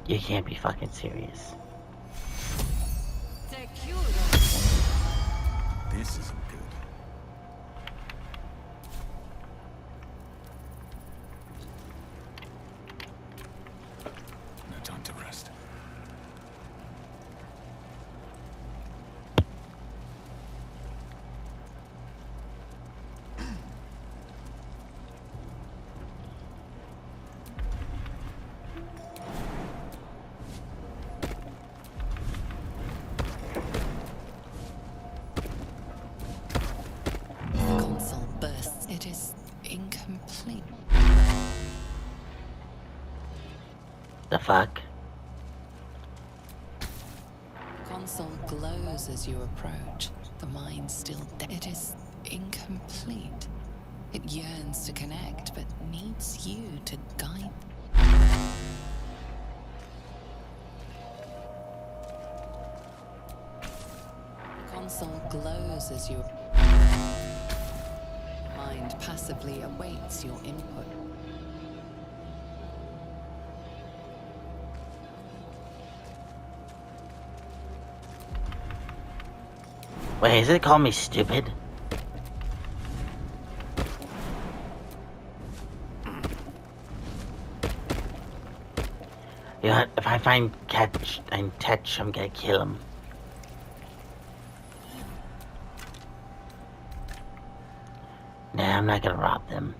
You can't be fucking serious. This isn't good. No time to rest. Console bursts. It is incomplete. The fuck? Console glows as you approach. The mind still it is incomplete. It yearns to connect, but needs you to guide. Console glows as you. Mind passively awaits your input. Wait, is it call me stupid? You know what? If I find Catch and Tetch, I'm gonna kill him. Nah, I'm not gonna rob them.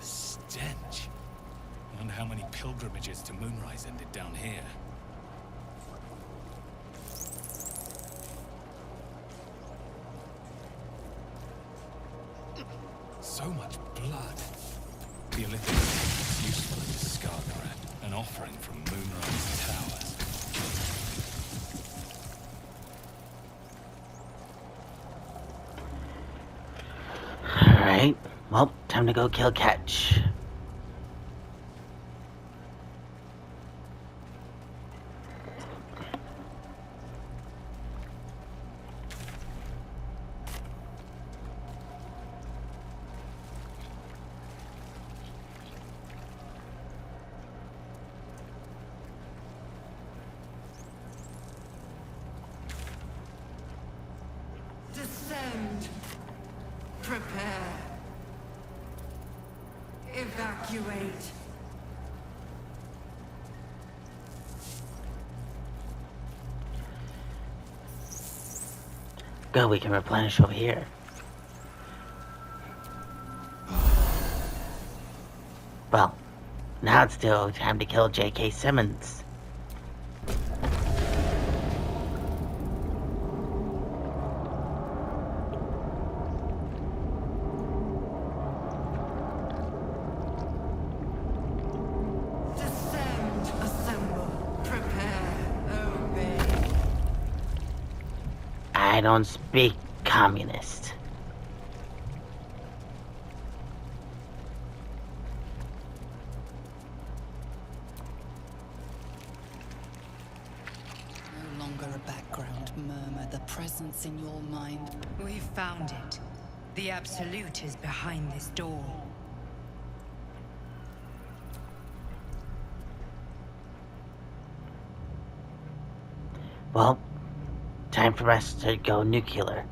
Stench. I wonder how many pilgrimages to Moonrise ended down here. So much blood. The illithid is useful in Skargara, an offering from Moonrise Towers. Alright, well, time to go kill Catch. Descend. Prepare. Evacuate. Go, we can replenish over here. Well, now it's still time to kill J.K. Simmons. Descend, assemble, prepare, obey. I don't speak communist. No longer a background murmur, the presence in your mind. We've found it. The Absolute is behind this door. Well, time for us to go nuclear.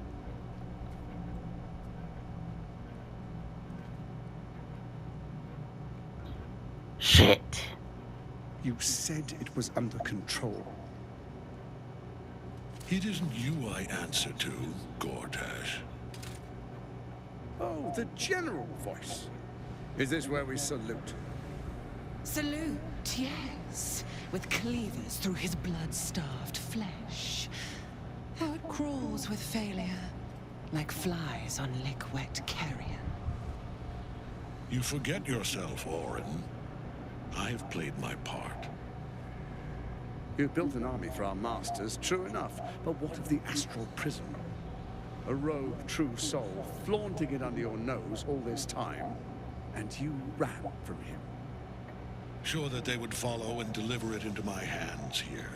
Shit. You said it was under control. It isn't you I answer to, Gortash. Oh, the general voice. Is this where we salute? Salute, yes, with cleavers through his blood-starved flesh. How it crawls with failure, like flies on lick-wet carrion. You forget yourself, Orin. I have played my part. You've built an army for our masters, true enough. But what of the astral prison? A rogue true soul, flaunting it under your nose all this time, and you ran from him. Sure that they would follow and deliver it into my hands here.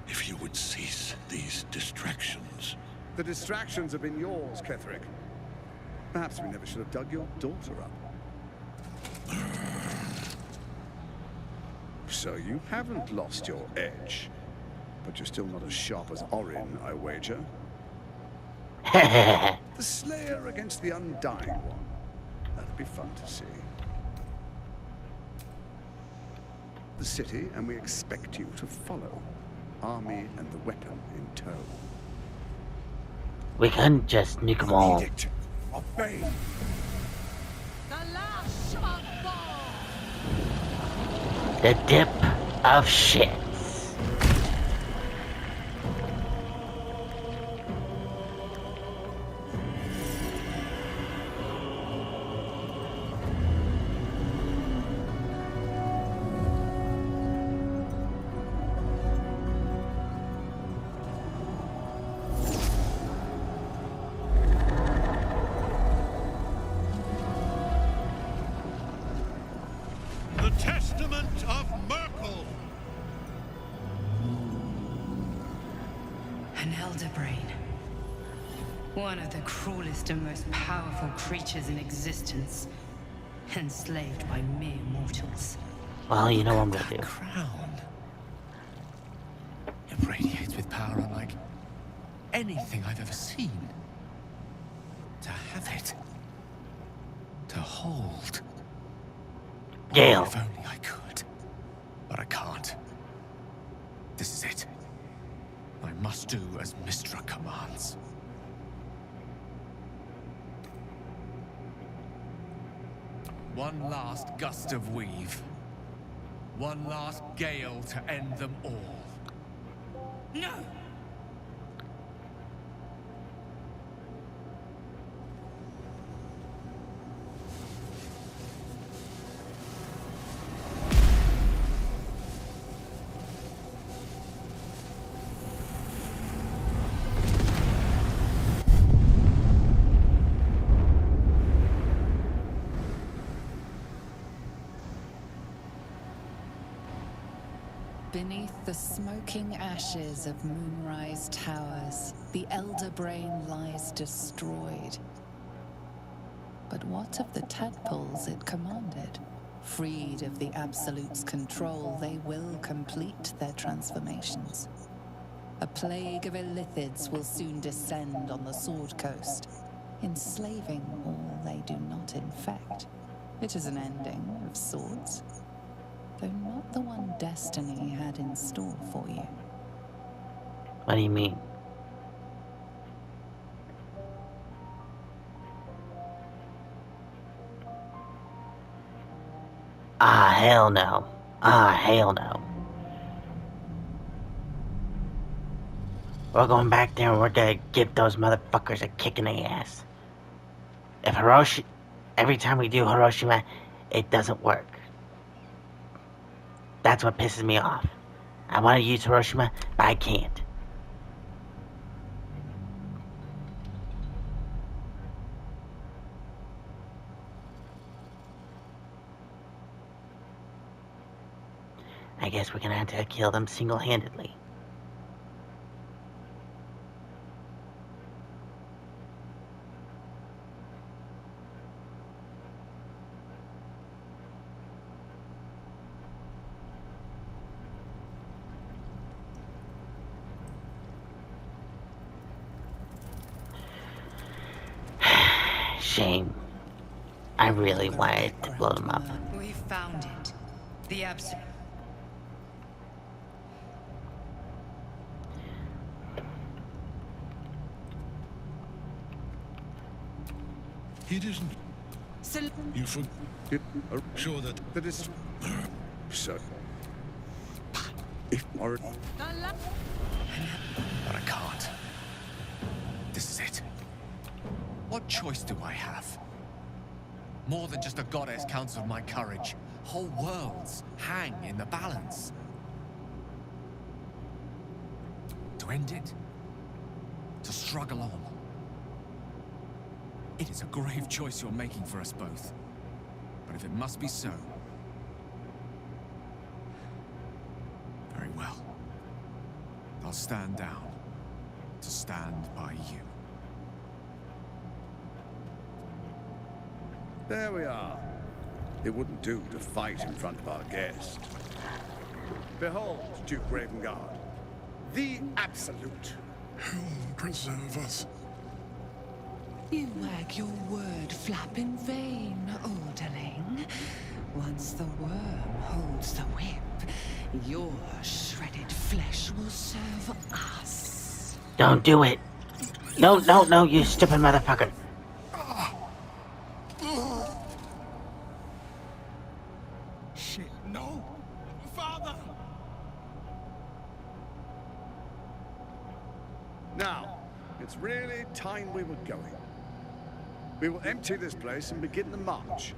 If you would cease these distractions. The distractions have been yours, Ketherick. Perhaps we never should have dug your daughter up. So you haven't lost your edge. But you're still not as sharp as Orin, I wager. The Slayer against the Undying One. That'd be fun to see. The city, and we expect you to follow. Army and the weapon in tow. We couldn't just nuke them all. Obey! The last of The dip of shits. The Testament of Merkel! An elder brain. One of the cruelest and most powerful creatures in existence. Enslaved by mere mortals. Well, you know what I'm gonna do. Crown. It radiates with power unlike anything I've ever seen. To have it. To hold. Gale. Oh, if only I could. But I can't. This is it. I must do as Mistra commands. One last gust of weave. One last gale to end them all. No! Beneath the smoking ashes of Moonrise Towers, the Elder Brain lies destroyed. But what of the tadpoles it commanded? Freed of the Absolute's control, they will complete their transformations. A plague of illithids will soon descend on the Sword Coast, enslaving all they do not infect. It is an ending of sorts, though not the one destiny had in store for you. What do you mean? hell no. Ah, hell no. We're going back there and we're gonna give those motherfuckers a kick in the ass. If every time we do Hiroshima, it doesn't work. That's what pisses me off. I want to use Hiroshima, but I can't. I guess we're gonna have to kill them single-handedly. Shame. I really wanted to blow them up. We found it. The absolute. It isn't. You sure that is so. If or But I can't. This is it. What choice do I have? More than just a goddess counts on my courage. Whole worlds hang in the balance. To end it? To struggle on? It is a grave choice you're making for us both. But if it must be so... very well. I'll stand down to stand by you. there we are. It wouldn't do to fight in front of our guest. Behold, Duke Ravengard, the Absolute. Heaven preserve us. You wag your word flap in vain, orderling. Once the worm holds the whip, your shredded flesh will serve us. Don't do it. No, no, no, you stupid motherfucker. Shit, no. Father! Now, it's really time we were going. We will empty this place and begin the march.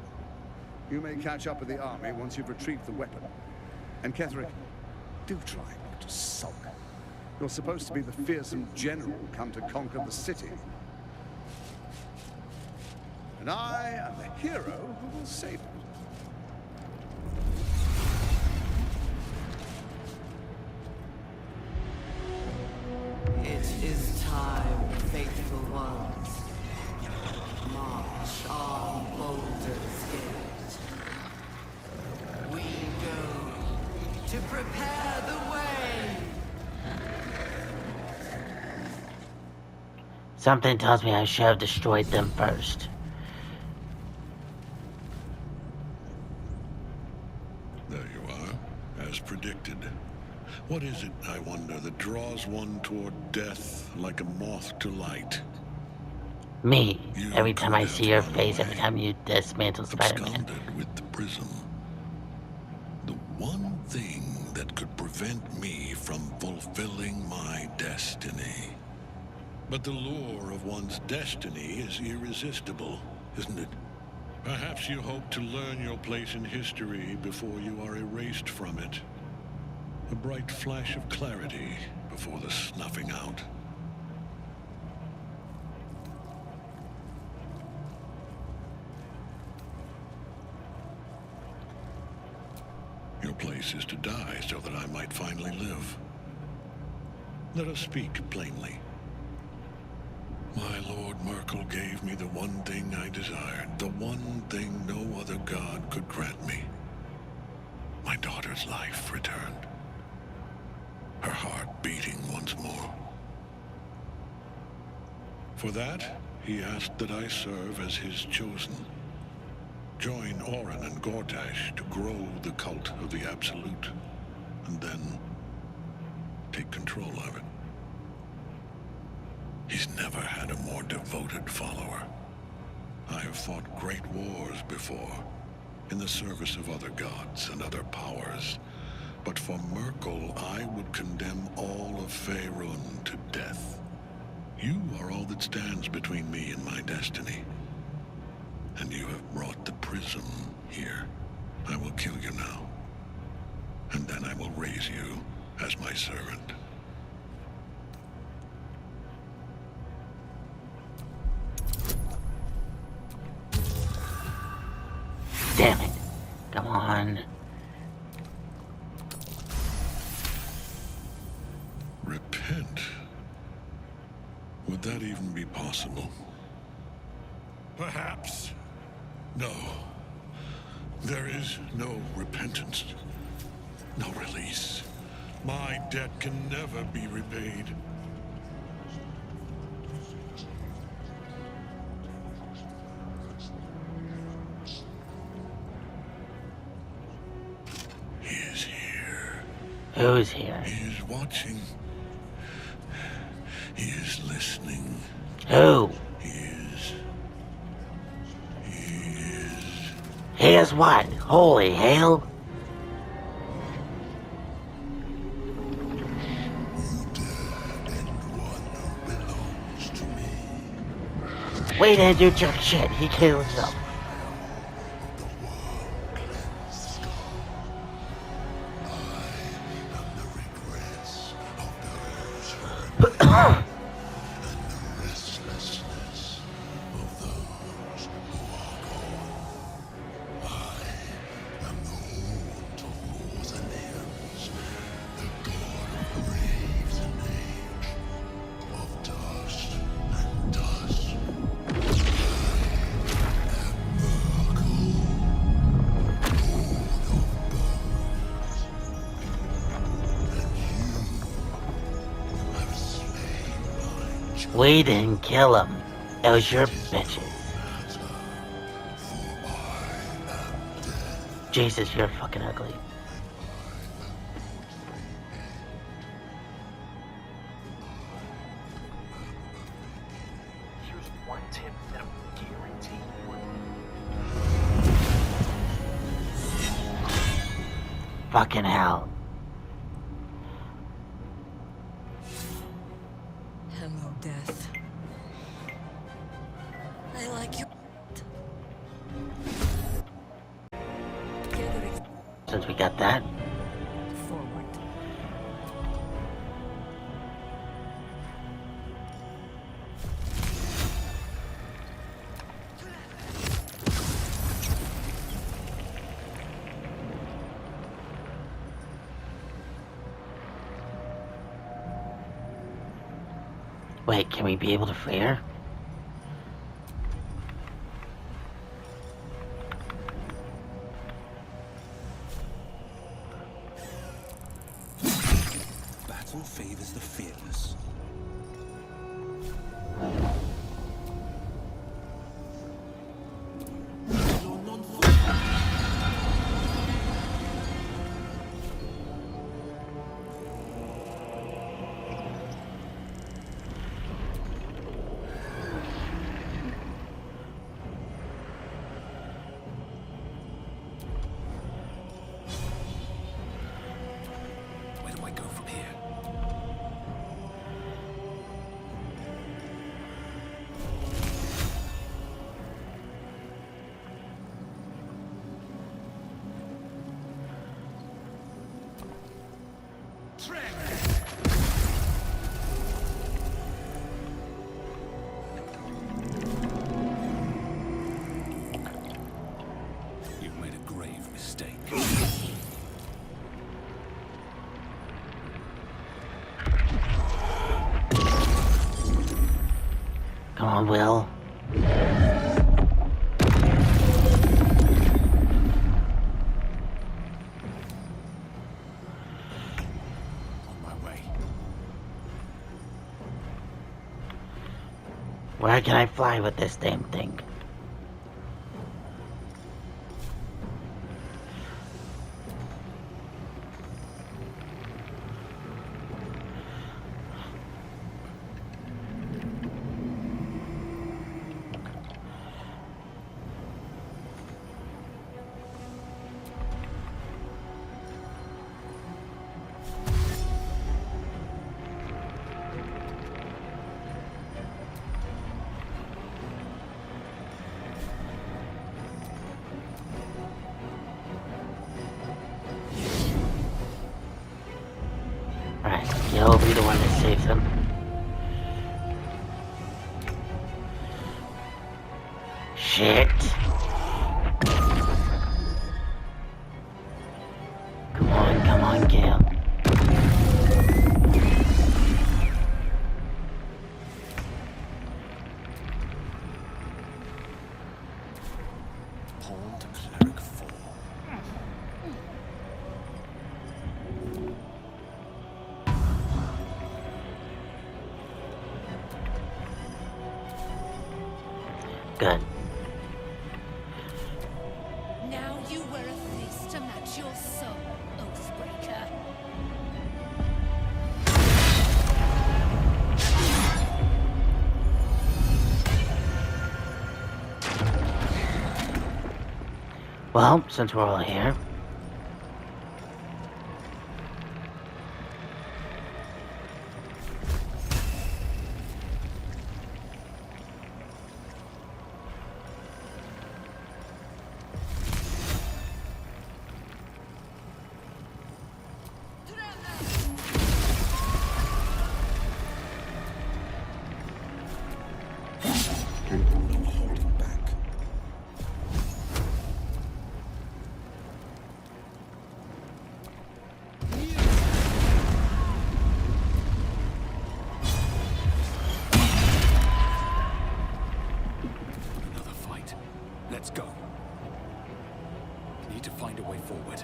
You may catch up with the army once you've retrieved the weapon. And Ketherick, do try not to sulk. You're supposed to be the fearsome general come to conquer the city. And I am the hero who will save it. It is time, faithful ones. March on Baldur's Gate. We go to prepare the way. Something tells me I should have destroyed them first. There you are, as predicted. What is it, I wonder, that draws one toward death like a moth to light? Me. Every time I see your face, every time you dismantle Spider-Man. Absconded with the prism. The one thing that could prevent me from fulfilling my destiny. But the lure of one's destiny is irresistible, isn't it? Perhaps you hope to learn your place in history before you are erased from it. A bright flash of clarity before the snuffing out. Your place is to die so that I might finally live. Let us speak plainly. My Lord Merkel gave me the one thing I desired, the one thing no other god could grant me. My daughter's life returned. Her heart beating once more. For that, he asked that I serve as his chosen. Join Orin and Gortash to grow the cult of the Absolute, and then take control of it. He's never had a more devoted follower. I have fought great wars before, in the service of other gods and other powers. But for Merkel, I would condemn all of Faerun to death. You are all that stands between me and my destiny. And you have brought the prism here. I will kill you now. And then I will raise you as my servant. Damn it. Come on. Repent? Would that even be possible? Perhaps. No. There is no repentance. No release. My debt can never be repaid. He is here. Who's here? He is watching. He is listening. Who? Here's what? Holy hell! Wait, Andrew, jerk shit. He killed himself. We didn't kill him. It was your bitches. Jesus, you're fucking ugly. Here's one tip that will guarantee you. Fucking hell. Hello, death. I like you. Since we got that. Forward. Wait, can we be able to free her? Battle favors the fearless. Where do I go from here? You've made a grave mistake. Come on, Will. On my way. Where can I fly with this damn thing? be the one that saves him. Shit. Come on, Gale. Pawn to cleric 4. Good. Now you wear a face to match your soul, Oathbreaker. Well, since we're all here. Another fight. Let's go. Need to find a way forward.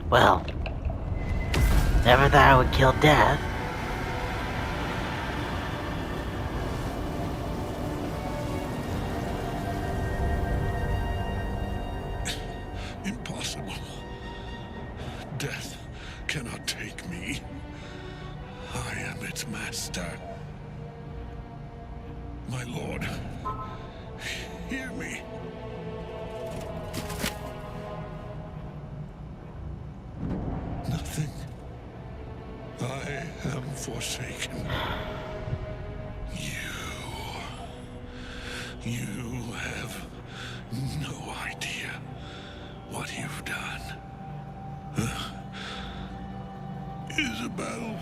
Well, never thought I would kill Death. Impossible. Death cannot take me. I am its master. My lord, hear me. Nothing. I am forsaken. You have no idea what you've done. Isabel.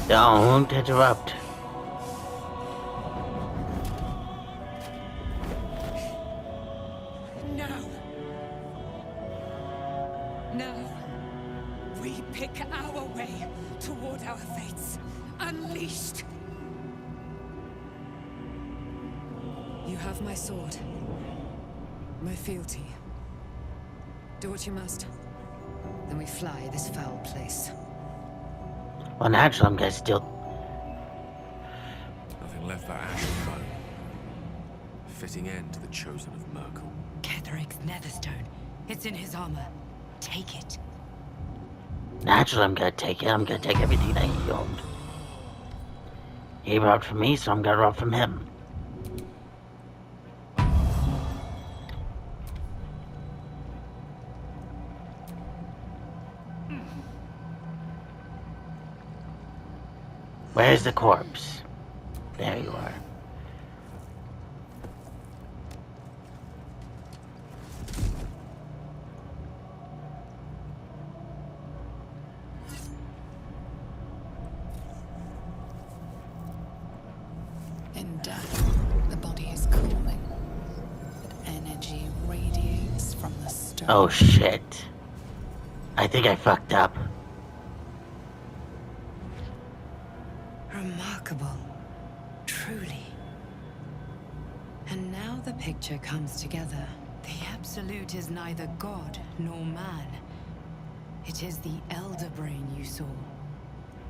Don't interrupt. Now, we pick our way toward our fates. Unleashed! You have my sword. My fealty. Do what you must. Then we fly this foul place. Well, naturally, I'm gonna steal. Nothing left but ash and bone. Fitting end to the chosen of Merkel. Ketheric's netherstone. It's in his armor. Take it. Naturally, I'm gonna take it. I'm gonna take everything that he owned. He robbed from me, so I'm gonna rob from him. Where's the corpse? There you are. In death, the body is cooling, but energy radiates from the stone. Oh shit. I think I fucked up. Remarkable. Truly. And now the picture comes together. The Absolute is neither god nor man. It is the Elder Brain you saw,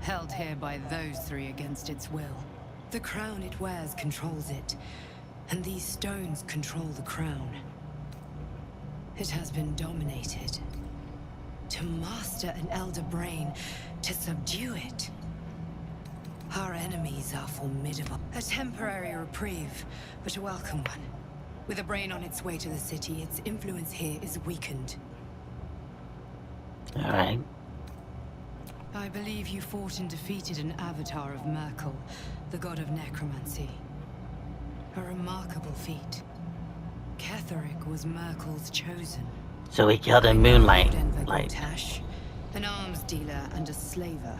held here by those three against its will. The crown it wears controls it, and these stones control the crown. It has been dominated. To master an Elder Brain, to subdue it. Our enemies are formidable. A temporary reprieve, but a welcome one. With a brain on its way to the city, its influence here is weakened. Alright. I believe you fought and defeated an avatar of Merkel, the god of necromancy. A remarkable feat. Ketheric was Merkel's chosen. So we killed a moonlight light. Tash, an arms dealer and a slaver.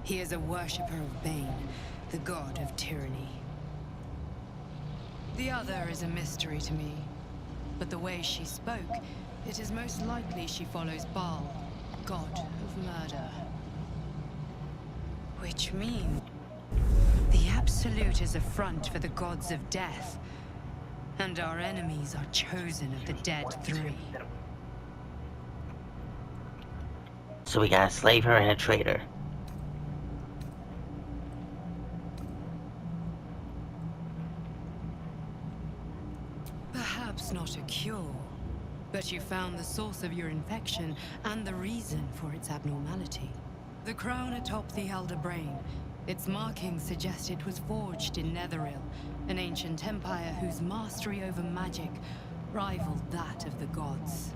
He is a worshipper of Bane, the god of tyranny. The other is a mystery to me, but the way she spoke, it is most likely she follows Baal, god of murder. Which means the Absolute is a front for the gods of death, and our enemies are chosen of the dead three. So we got a slaver and a traitor. Perhaps not a cure, but you found the source of your infection and the reason for its abnormality. The crown atop the Elder Brain. Its markings suggest it was forged in Netheril, an ancient empire whose mastery over magic rivaled that of the gods.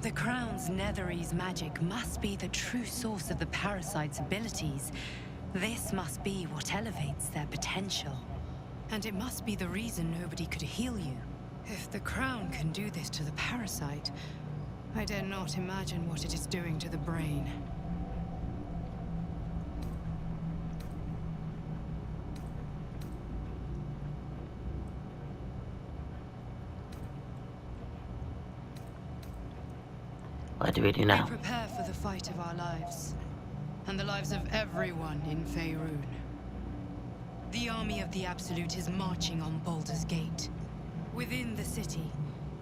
The crown's Netherese magic must be the true source of the parasite's abilities. This must be what elevates their potential. And it must be the reason nobody could heal you. If the crown can do this to the parasite, I dare not imagine what it is doing to the brain. What do we do now? We prepare for the fight of our lives, and the lives of everyone in Faerun. The army of the Absolute is marching on Baldur's Gate. Within the city,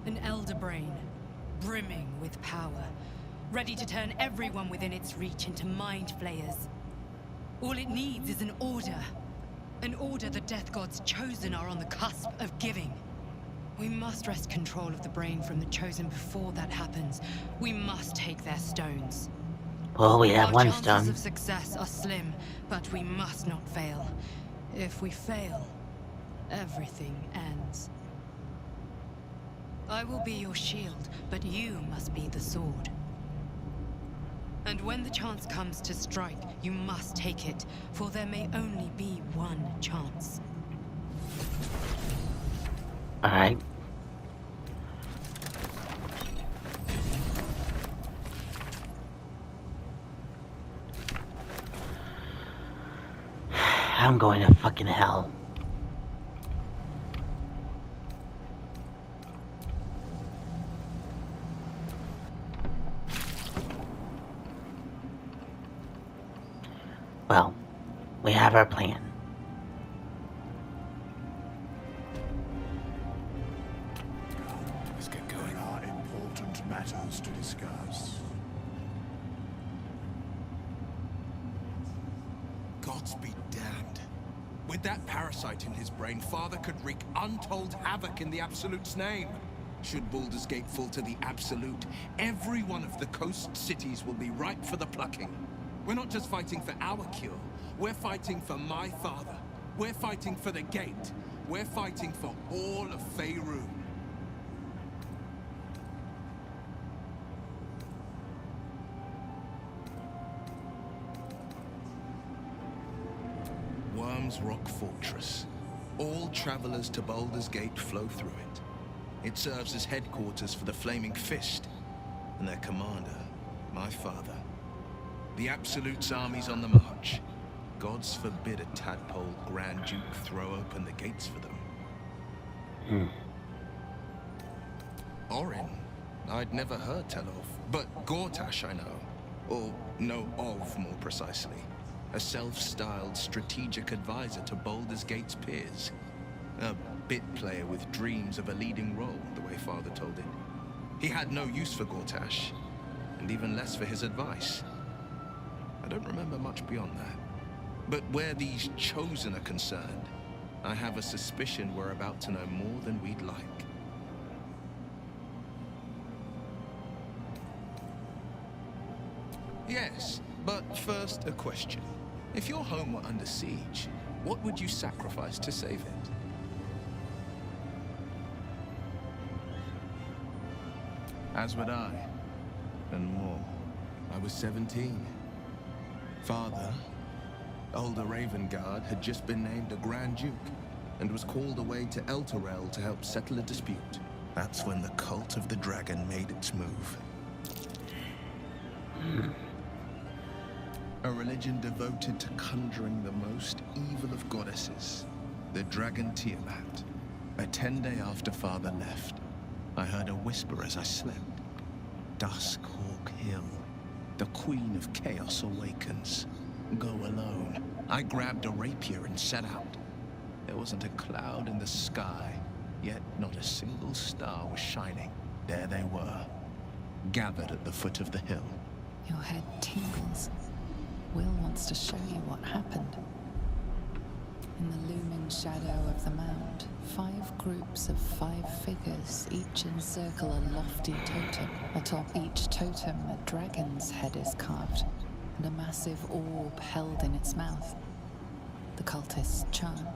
an Elder Brain, brimming with power, ready to turn everyone within its reach into mind flayers. All it needs is an order the Death God's chosen are on the cusp of giving. We must wrest control of the brain from the chosen before that happens. We must take their stones. Well, we have one Our stone. chances of success are slim, but we must not fail. If we fail, everything ends. I will be your shield, but you must be the sword. And when the chance comes to strike, you must take it, for there may only be one chance. Alright. I'm going to fucking hell. Well, we have our plan. Let's get going. There are important matters to discuss. Gods be damned. With that parasite in his brain, Father could wreak untold havoc in the Absolute's name. Should Baldur's Gate fall to the Absolute, every one of the coast cities will be ripe for the plucking. We're not just fighting for our cure. We're fighting for my father. We're fighting for the gate. We're fighting for all of Faerun. Worm's Rock Fortress. All travelers to Baldur's Gate flow through it. It serves as headquarters for the Flaming Fist, and their commander, my father. The Absolute's army's on the march. Gods forbid a tadpole Grand Duke throw open the gates for them. Orin, I'd never heard tell of, but Gortash I know. Or know of, more precisely. A self-styled strategic advisor to Baldur's Gate's peers. A bit player with dreams of a leading role, the way Father told it. He had no use for Gortash, and even less for his advice. I don't remember much beyond that. But where these Chosen are concerned, I have a suspicion we're about to know more than we'd like. Yes, but first a question. If your home were under siege, what would you sacrifice to save it? As would I, and more. I was 17. Father, older Ravengard, had just been named a Grand Duke, and was called away to Elturel to help settle a dispute. That's when the cult of the dragon made its move. A religion devoted to conjuring the most evil of goddesses, the dragon Tiamat. A 10-day after Father left, I heard a whisper as I slept. Duskhawk Hill, the Queen of Chaos awakens. Go alone. I grabbed a rapier and set out. There wasn't a cloud in the sky, yet not a single star was shining. There they were, gathered at the foot of the hill. Your head tingles. Will wants to show you what happened. In the looming shadow of the mound, 5 groups of 5 figures each encircle a lofty totem. Atop each totem, a dragon's head is carved, and a massive orb held in its mouth. The cultists chant,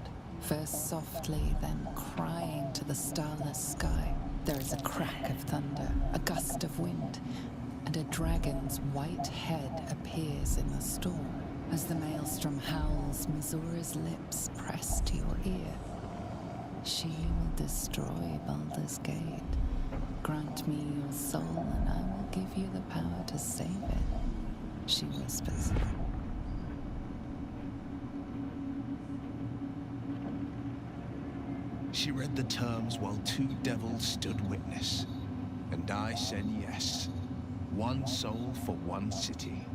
first softly, then crying to the starless sky. There is a crack of thunder, a gust of wind, and a dragon's white head appears in the storm. As the maelstrom howls, Mizora's lips press to your ear. She will destroy Baldur's Gate. Grant me your soul, and I will give you the power to save it, she whispers. She read the terms while 2 devils stood witness, and I said yes. 1 soul for 1 city.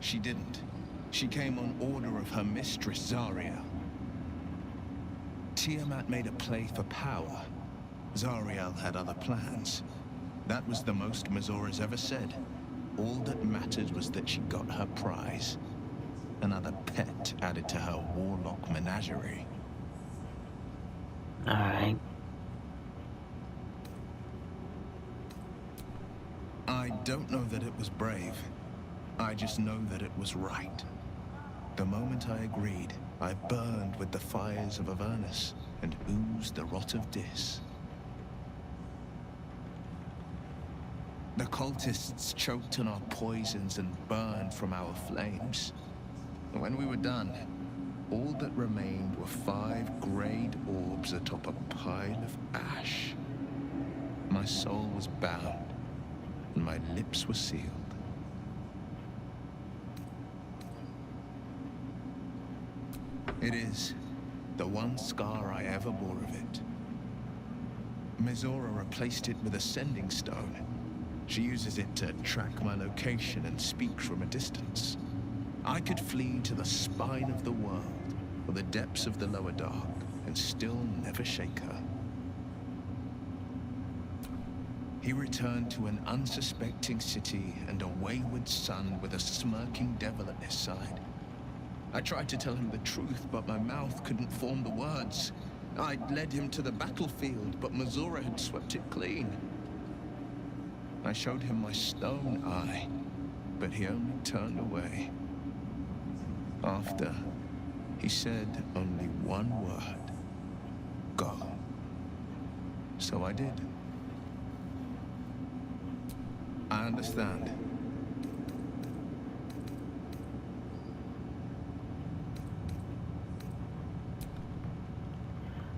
She didn't. She came on order of her mistress, Zariel. Tiamat made a play for power. Zariel had other plans. That was the most Mizora's ever said. All that mattered was that she got her prize. Another pet added to her warlock menagerie. Alright. I don't know that it was brave. I just know that it was right. The moment I agreed, I burned with the fires of Avernus and oozed the rot of Dis. The cultists choked on our poisons and burned from our flames. When we were done, all that remained were 5 grayed orbs atop a pile of ash. My soul was bound, and my lips were sealed. It is the one scar I ever bore of it. Mizora replaced it with a sending stone. She uses it to track my location and speak from a distance. I could flee to the spine of the world, or the depths of the lower dark, and still never shake her. He returned to an unsuspecting city and a wayward son with a smirking devil at his side. I tried to tell him the truth, but my mouth couldn't form the words. I'd led him to the battlefield, but Mazura had swept it clean. I showed him my stone eye, but he only turned away. After, he said only one word. Go. So I did. I understand.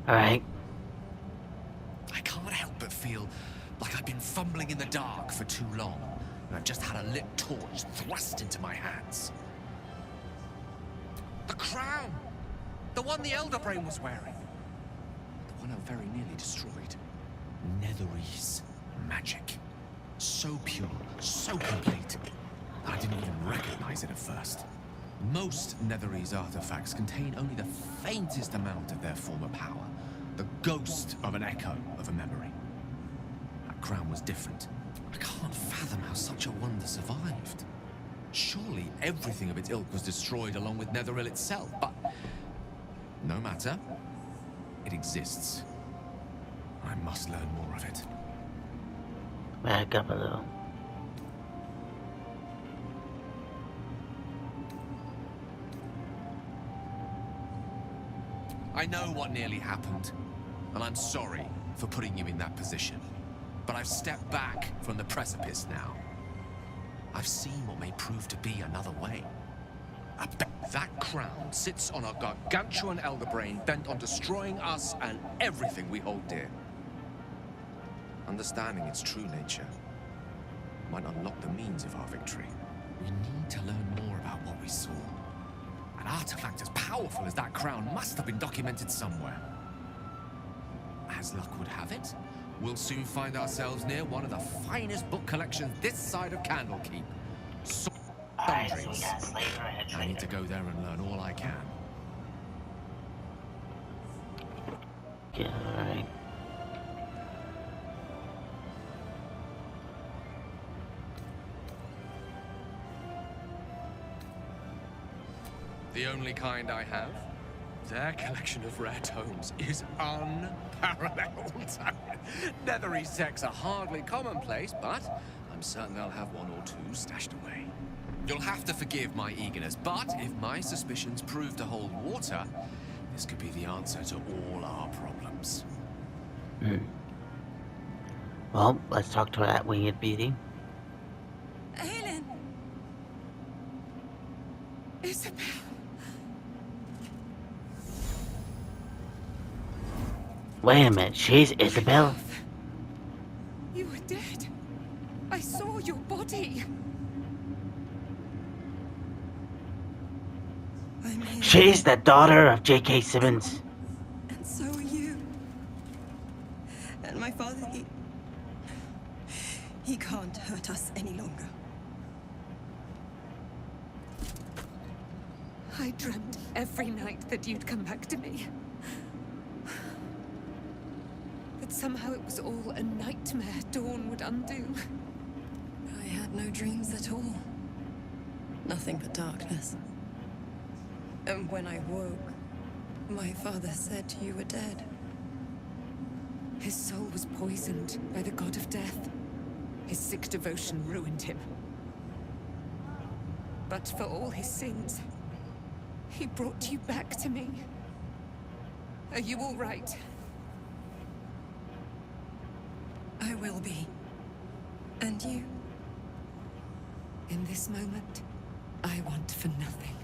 Alright. I can't help but feel like I've been fumbling in the dark for too long, and I've just had a lit torch thrust into my hands. The crown! The one the Elderbrain was wearing. The one I very nearly destroyed. Netherese magic. So pure, so complete, I didn't even recognize it at first. Most Netherese artifacts contain only the faintest amount of their former power. The ghost of an echo of a memory. That crown was different. I can't fathom how such a wonder survived. Surely everything of its ilk was destroyed along with Netheril itself, but no matter. It exists. I must learn more of it. Back up a little. I know what nearly happened, and I'm sorry for putting you in that position. But I've stepped back from the precipice now. I've seen what may prove to be another way. I bet that crown sits on a gargantuan Elderbrain bent on destroying us and everything we hold dear. Understanding its true nature might unlock the means of our victory. We need to learn more about what we saw. An artifact as powerful as that crown must have been documented somewhere. As luck would have it, we'll soon find ourselves near one of the finest book collections this side of Candlekeep. I need to go there and learn all I can. Yeah, alright. The only kind I have. Their collection of rare tomes is unparalleled. Netherese texts are hardly commonplace, but I'm certain they'll have one or two stashed away. You'll have to forgive my eagerness, but if my suspicions prove to hold water, this could be the answer to all our problems. Well, let's talk to that winged beauty. Aelin! Isabel! Wait a minute, she's Isabel? You were dead. I saw your body. I'm here. She's the daughter of J.K. Simmons. And so are you. And my father, he can't hurt us any longer. I dreamt every night that you'd come back to me. That somehow it was all a nightmare Dawn would undo. I had no dreams at all. Nothing but darkness. And when I woke, my father said you were dead. His soul was poisoned by the god of death. His sick devotion ruined him. But for all his sins, he brought you back to me. Are you all right? I will be. And you? In this moment, I want for nothing.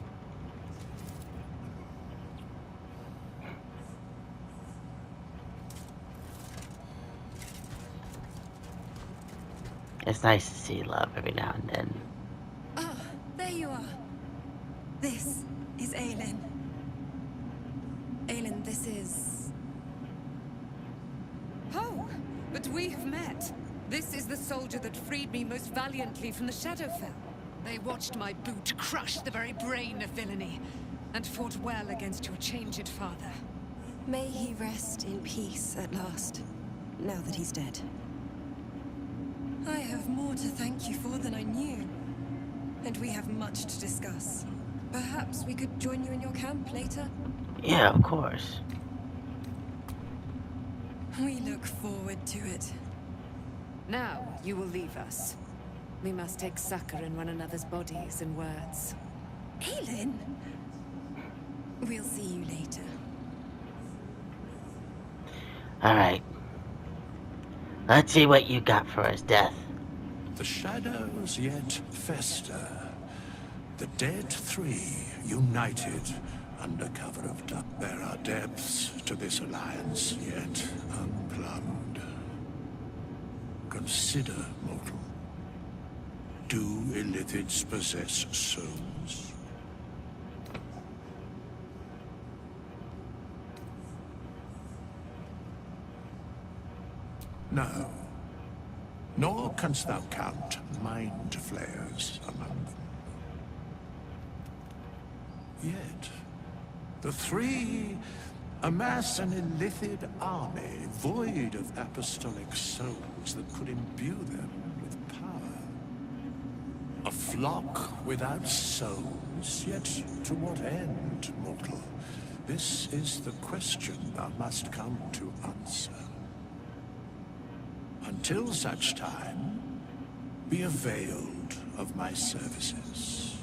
It's nice to see love every now and then. Ah, there you are. This is Aelin. Aelin, this is... Oh, but we have met. This is the soldier that freed me most valiantly from the Shadowfell. They watched my boot crush the very brain of villainy, and fought well against your changed father. May he rest in peace at last, now that he's dead. I have more to thank you for than I knew, and we have much to discuss. Perhaps we could join you in your camp later? Yeah, of course. We look forward to it. Now you will leave us. We must take succor in one another's bodies and words. Aelin! We'll see you later. Alright. Let's see what you got for us, Death. The shadows yet fester. The dead three united under cover of dark. There are depths to this alliance yet unplumbed. Consider, mortal. Do illithids possess souls? No. Nor canst thou count mind flayers among them. Yet, the three amass an illithid army void of apostolic souls that could imbue them with power. A flock without souls, yet to what end, mortal? This is the question thou must come to answer. Until such time, be availed of my services.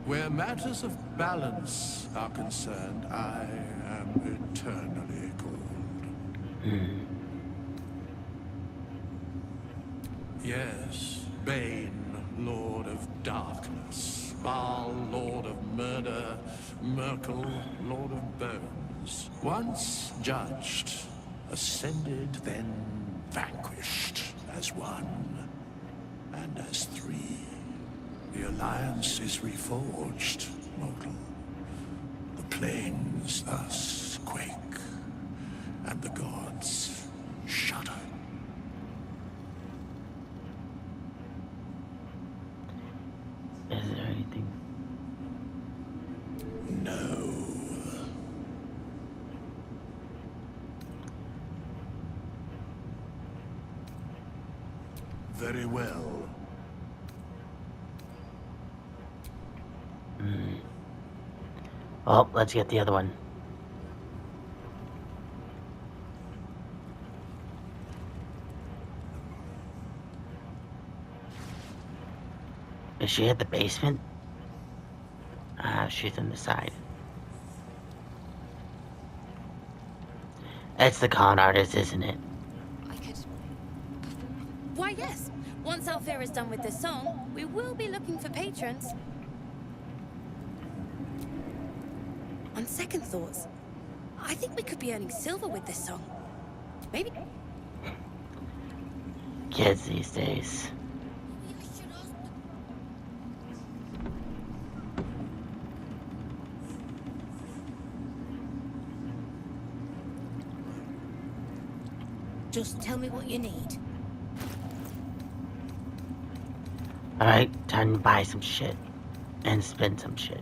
Where matters of balance are concerned, I am eternally called. Yes, Bane, Lord of Darkness, Baal, Lord of Murder, Merkel, Lord of Bones. Once judged, ascended, then vanquished as one, and as three. The alliance is reforged, mortal. The plains thus quake, and the gods shudder. Is there anything? No. Very well. Well, let's get the other one. Is she at the basement? She's on the side. It's the con artist, isn't it? I could... Why, yes. Once Althea is done with this song, we will be looking for patrons. On second thoughts, I think we could be earning silver with this song. Maybe... Kids these days. Just tell me what you need. Alright, time to buy some shit. And spend some shit.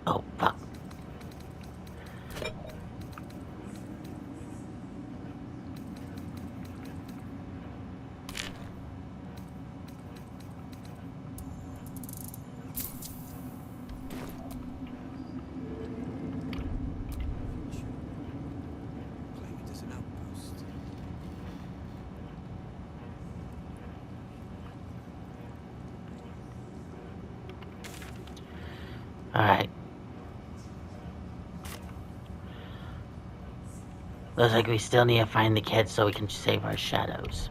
Oh, fuck. Alright. Looks like we still need to find the kids so we can save our shadows.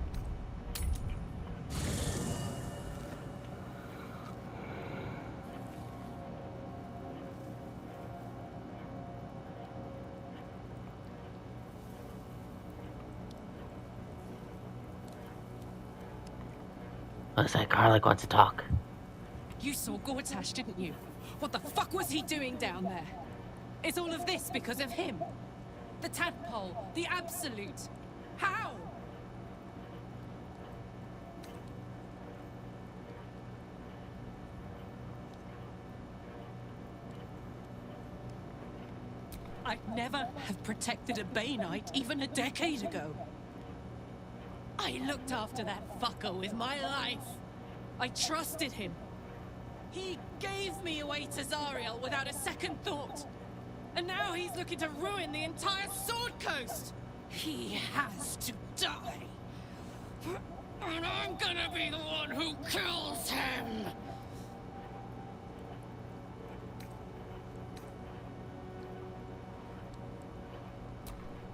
Looks like Karlik wants to talk. You saw Gortash, didn't you? What the fuck was he doing down there? Is all of this because of him? The tadpole, the absolute. How? I'd never have protected a Bay Knight even a decade ago. I looked after that fucker with my life. I trusted him. He gave me away to Zariel without a second thought. And now he's looking to ruin the entire Sword Coast. He has to die. And I'm gonna be the one who kills him.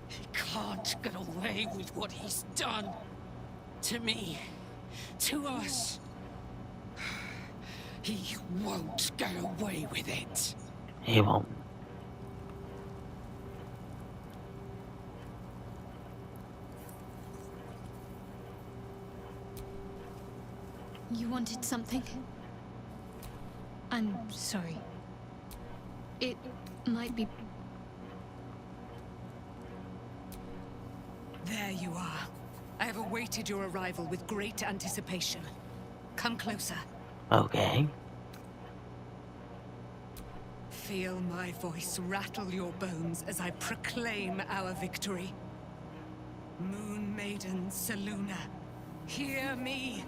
He can't get away with what he's done. To me. To us. He won't get away with it. He won't. You wanted something? I'm sorry. It might be... There you are. I have awaited your arrival with great anticipation. Come closer. Okay. Feel my voice rattle your bones as I proclaim our victory. Moon Maiden Selûne, hear me.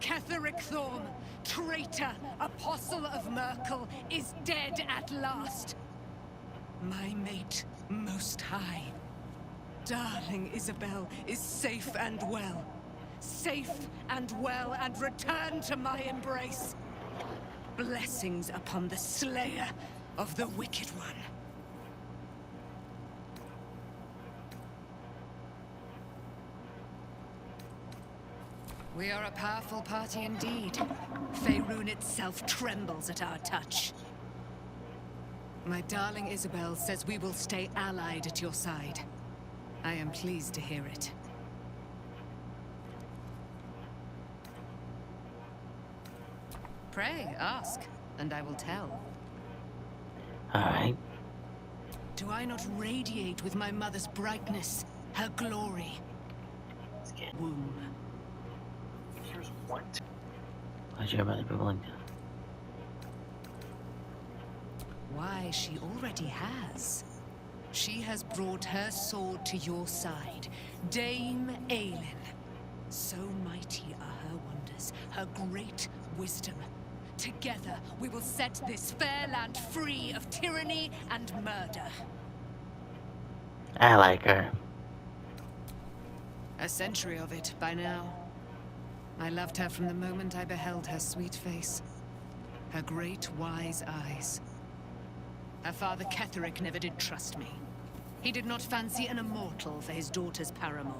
Ketheric Thorm, traitor, apostle of Merkel, is dead at last. My mate, Most High. Darling Isabel is safe and well. Safe and well, and return to my embrace. Blessings upon the slayer of the Wicked One. We are a powerful party indeed. Faerun itself trembles at our touch. My darling Isabel says we will stay allied at your side. I am pleased to hear it. Pray, ask, and I will tell. Alright. Do I not radiate with my mother's brightness, her glory? Womb. Here's one. Why's your mother people like that? Why, she already has. She has brought her sword to your side, Dame Aelin. So mighty are her wonders, her great wisdom. Together, we will set this fair land free of tyranny and murder. I like her. A century of it by now. I loved her from the moment I beheld her sweet face. Her great, wise eyes. Her father Ketheric never did trust me. He did not fancy an immortal for his daughter's paramour.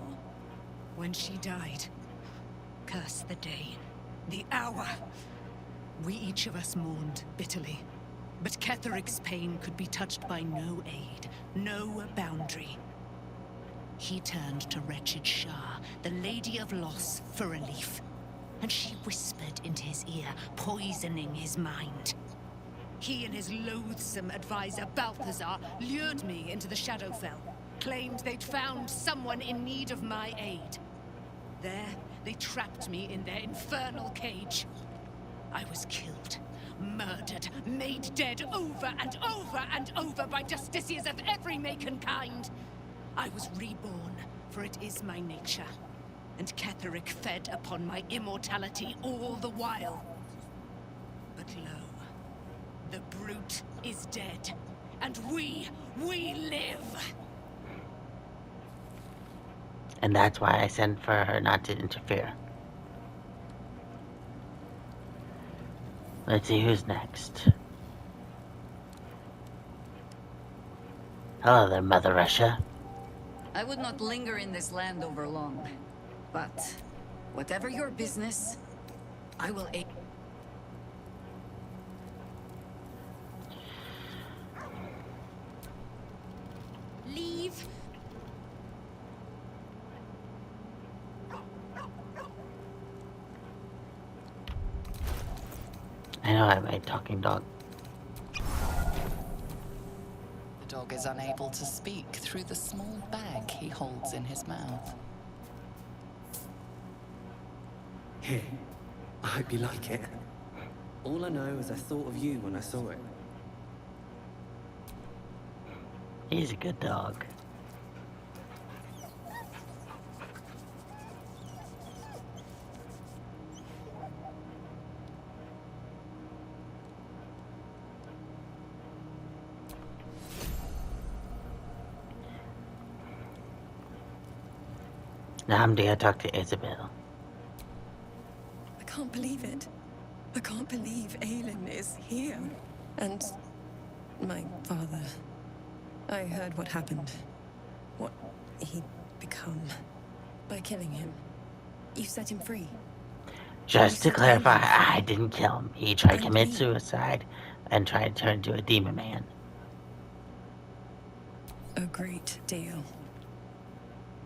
When she died, curse the day, the hour. We each of us mourned bitterly. But Ketheric's pain could be touched by no aid, no boundary. He turned to wretched Shah, the Lady of Loss, for relief. And she whispered into his ear, poisoning his mind. He and his loathsome advisor, Balthazar, lured me into the Shadowfell, claimed they'd found someone in need of my aid. There, they trapped me in their infernal cage. I was killed, murdered, made dead over and over and over by justiciars of every make and kind. I was reborn, for it is my nature. And Ketheric fed upon my immortality all the while. But lo, the brute is dead, and we live! And that's why I sent for her not to interfere. Let's see who's next. Hello there, Mother Russia. I would not linger in this land over long. But, whatever your business, I will aid. Leave. I know I'm a talking dog. The dog is unable to speak through the small bag he holds in his mouth. Here, I hope you like it. All I know is I thought of you when I saw it. He's a good dog. Now I'm gonna talk to Isabel. I can't believe it. I can't believe Aelin is here. And my father. I heard what happened. What he'd become. By killing him. You set him free. Just to clarify, I didn't kill him. He tried to commit suicide and tried to turn into a demon man. A great deal.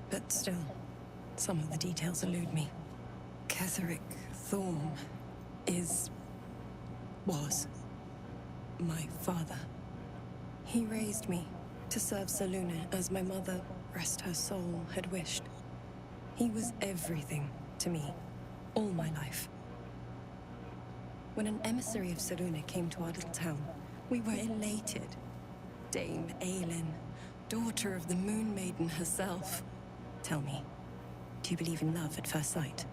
But still, some of the details elude me. Ketheric Thorm was my father. He raised me to serve Selûne as my mother, rest her soul, had wished. He was everything to me, all my life. When an emissary of Selûne came to our little town, we were elated. Dame Aelin, daughter of the Moon Maiden herself. Tell me, do you believe in love at first sight?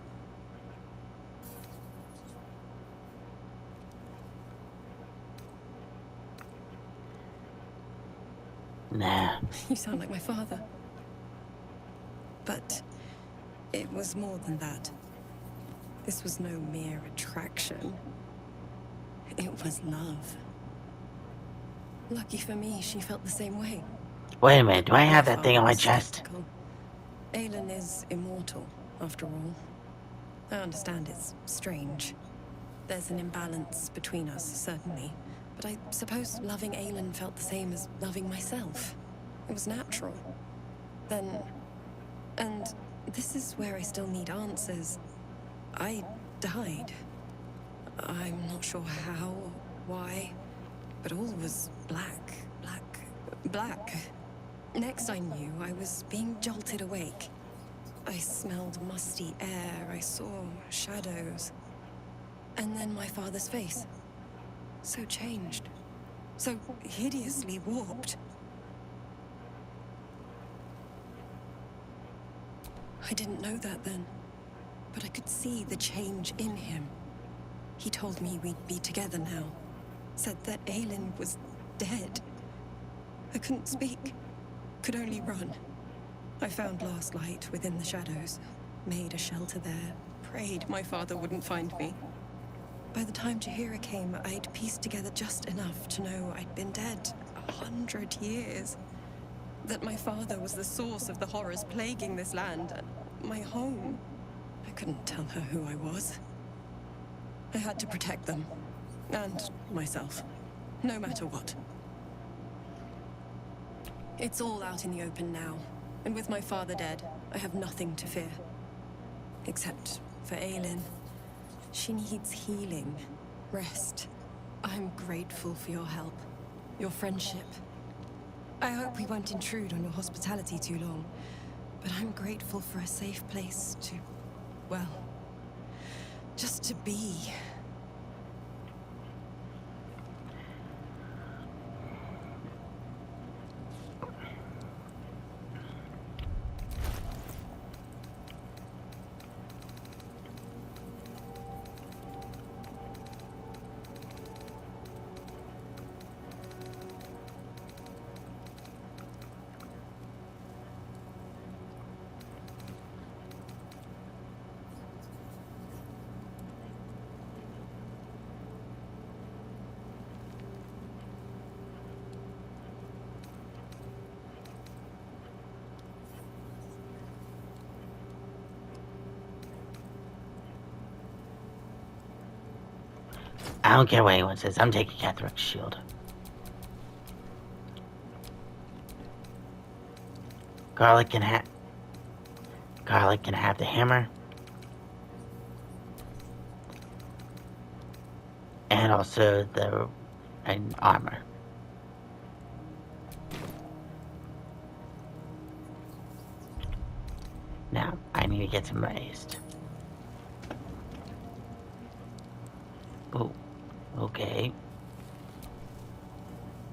Nah. You sound like my father. But it was more than that. This was no mere attraction. It was love. Lucky for me, she felt the same way. Wait a minute, do I have that thing on my chest? Aelin is immortal, after all. I understand it's strange. There's an imbalance between us, certainly. But I suppose loving Aelin felt the same as loving myself. It was natural. And this is where I still need answers. I died. I'm not sure how, or why, but all was black. Next I knew, I was being jolted awake. I smelled musty air, I saw shadows. And then my father's face. So changed. So hideously warped. I didn't know that then, but I could see the change in him. He told me we'd be together now. Said that Aelin was dead. I couldn't speak. Could only run. I found last light within the shadows. Made a shelter there. Prayed my father wouldn't find me. By the time Jaheira came, I'd pieced together just enough to know I'd been dead 100 years. That my father was the source of the horrors plaguing this land, my home. I couldn't tell her who I was. I had to protect them. And myself. No matter what. It's all out in the open now. And with my father dead, I have nothing to fear. Except for Aelin. She needs healing. Rest. I'm grateful for your help. Your friendship. I hope we won't intrude on your hospitality too long. But I'm grateful for a safe place to... well... just to be. I don't care what anyone says. I'm taking Ketheric's shield. Garlic can have the hammer. And also the armor. Now, I need to get some raised. Oh, okay.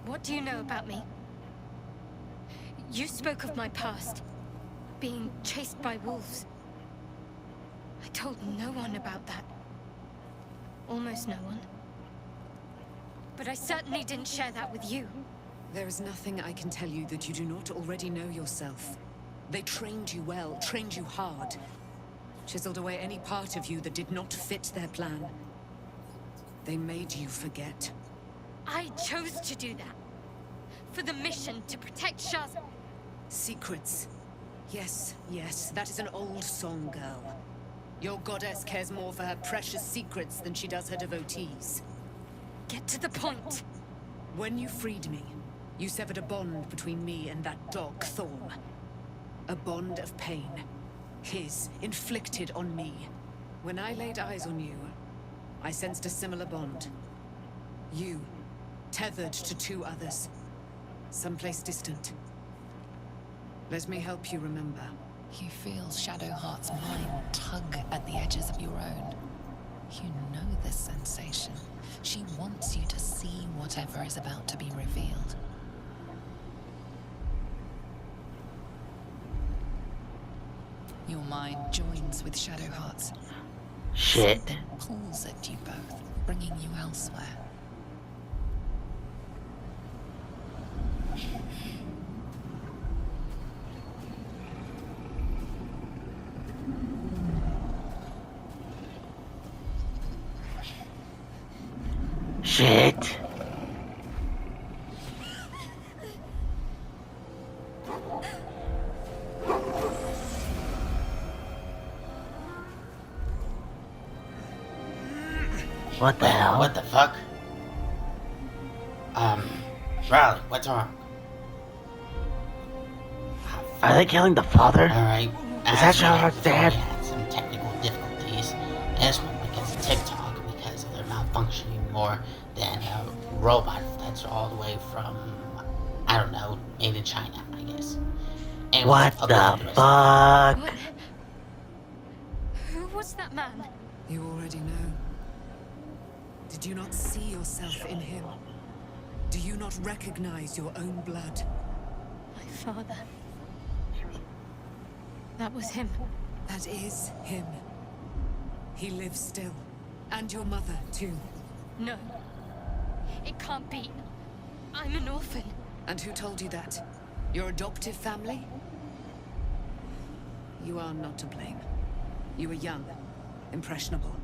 What do you know about me? You spoke of my past, being chased by wolves. I told no one about that. Almost no one. But I certainly didn't share that with you. There is nothing I can tell you that you do not already know yourself. They trained you well, trained you hard. Chiseled away any part of you that did not fit their plan. They made you forget. I chose to do that. For the mission to protect Shah's... Secrets. Yes, yes, that is an old song, girl. Your goddess cares more for her precious secrets than she does her devotees. Get to the point. When you freed me, you severed a bond between me and that dog, Thorm. A bond of pain. His, inflicted on me. When I laid eyes on you, I sensed a similar bond. You, tethered to two others. Someplace distant. Let me help you remember. You feel Shadowheart's mind tug at the edges of your own. You know this sensation. She wants you to see whatever is about to be revealed. Your mind joins with Shadowheart's. Shit. Something pulls at you both, bringing you elsewhere. Shit. What the hell? What the fuck? Riley, what's wrong? Are they killing the father? Alright. Is that Shadowheart's dad? We had some technical difficulties. This one because of TikTok, because they're malfunctioning more than a robot that's all the way from, I don't know, made in China, I guess. And what the fuck? What? Who was that man? You already know. Did you not see yourself in him? Do you not recognize your own blood? My father. That was him. That is him. He lives still. And your mother, too. No. It can't be. I'm an orphan. And who told you that? Your adoptive family? You are not to blame. You were young, impressionable.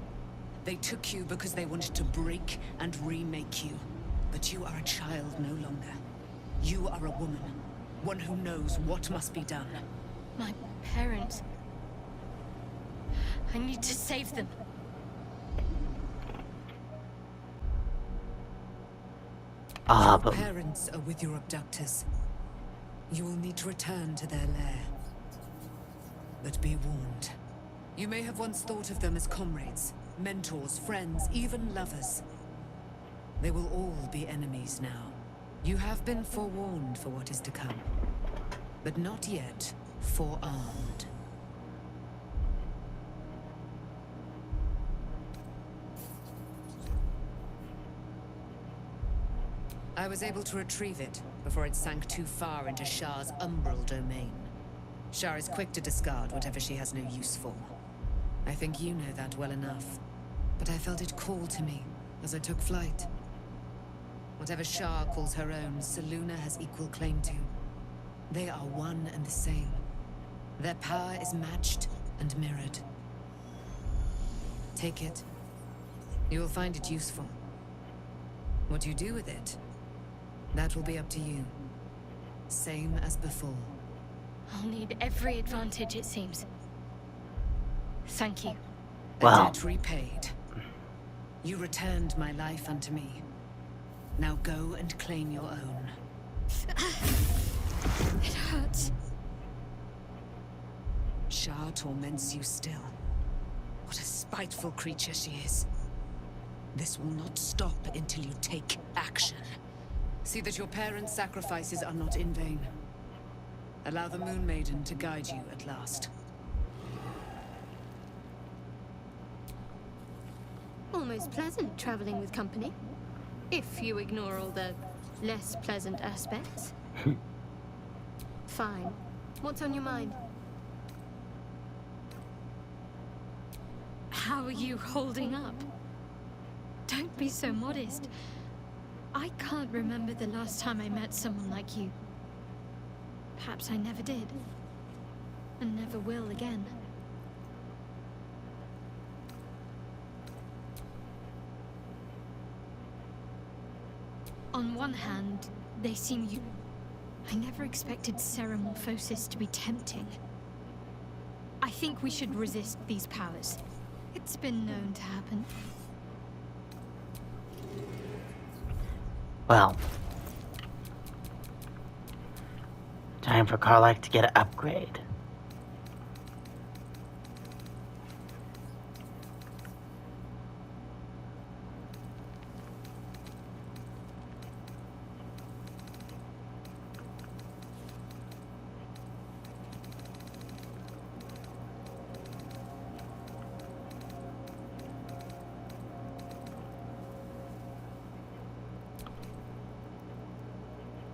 They took you because they wanted to break and remake you. But you are a child no longer. You are a woman. One who knows what must be done. My parents. I need to save them. Your parents are with your abductors. You will need to return to their lair. But be warned. You may have once thought of them as comrades, mentors, friends, even lovers. They will all be enemies now. You have been forewarned for what is to come, but not yet forearmed. I was able to retrieve it before it sank too far into Shah's umbral domain. Shah is quick to discard whatever she has no use for. I think you know that well enough. But I felt it call to me as I took flight. Whatever Shah calls her own, Selûne has equal claim to. They are one and the same. Their power is matched and mirrored. Take it. You will find it useful. What you do with it, that will be up to you. Same as before. I'll need every advantage, it seems. Thank you. Wow. A debt repaid. You returned my life unto me. Now go and claim your own. It hurts. Shah torments you still. What a spiteful creature she is. This will not stop until you take action. See that your parents' sacrifices are not in vain. Allow the Moon Maiden to guide you at last. Almost pleasant traveling with company. If you ignore all the less pleasant aspects. Fine. What's on your mind? How are you holding up? Don't be so modest. I can't remember the last time I met someone like you. Perhaps I never did. And never will again. On one hand, they seem you. I never expected Ceramorphosis to be tempting. I think we should resist these powers. It's been known to happen. Well, time for Karlach to get an upgrade.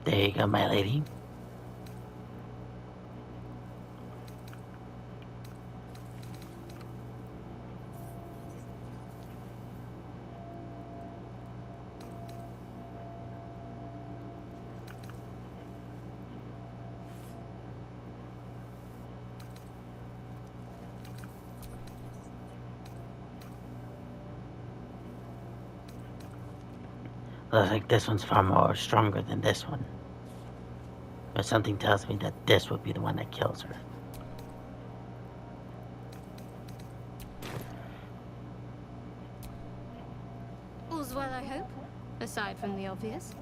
There you go, my lady. Looks like this one's far more stronger than this one. But something tells me that this would be the one that kills her. All's well, I hope. Aside from the obvious.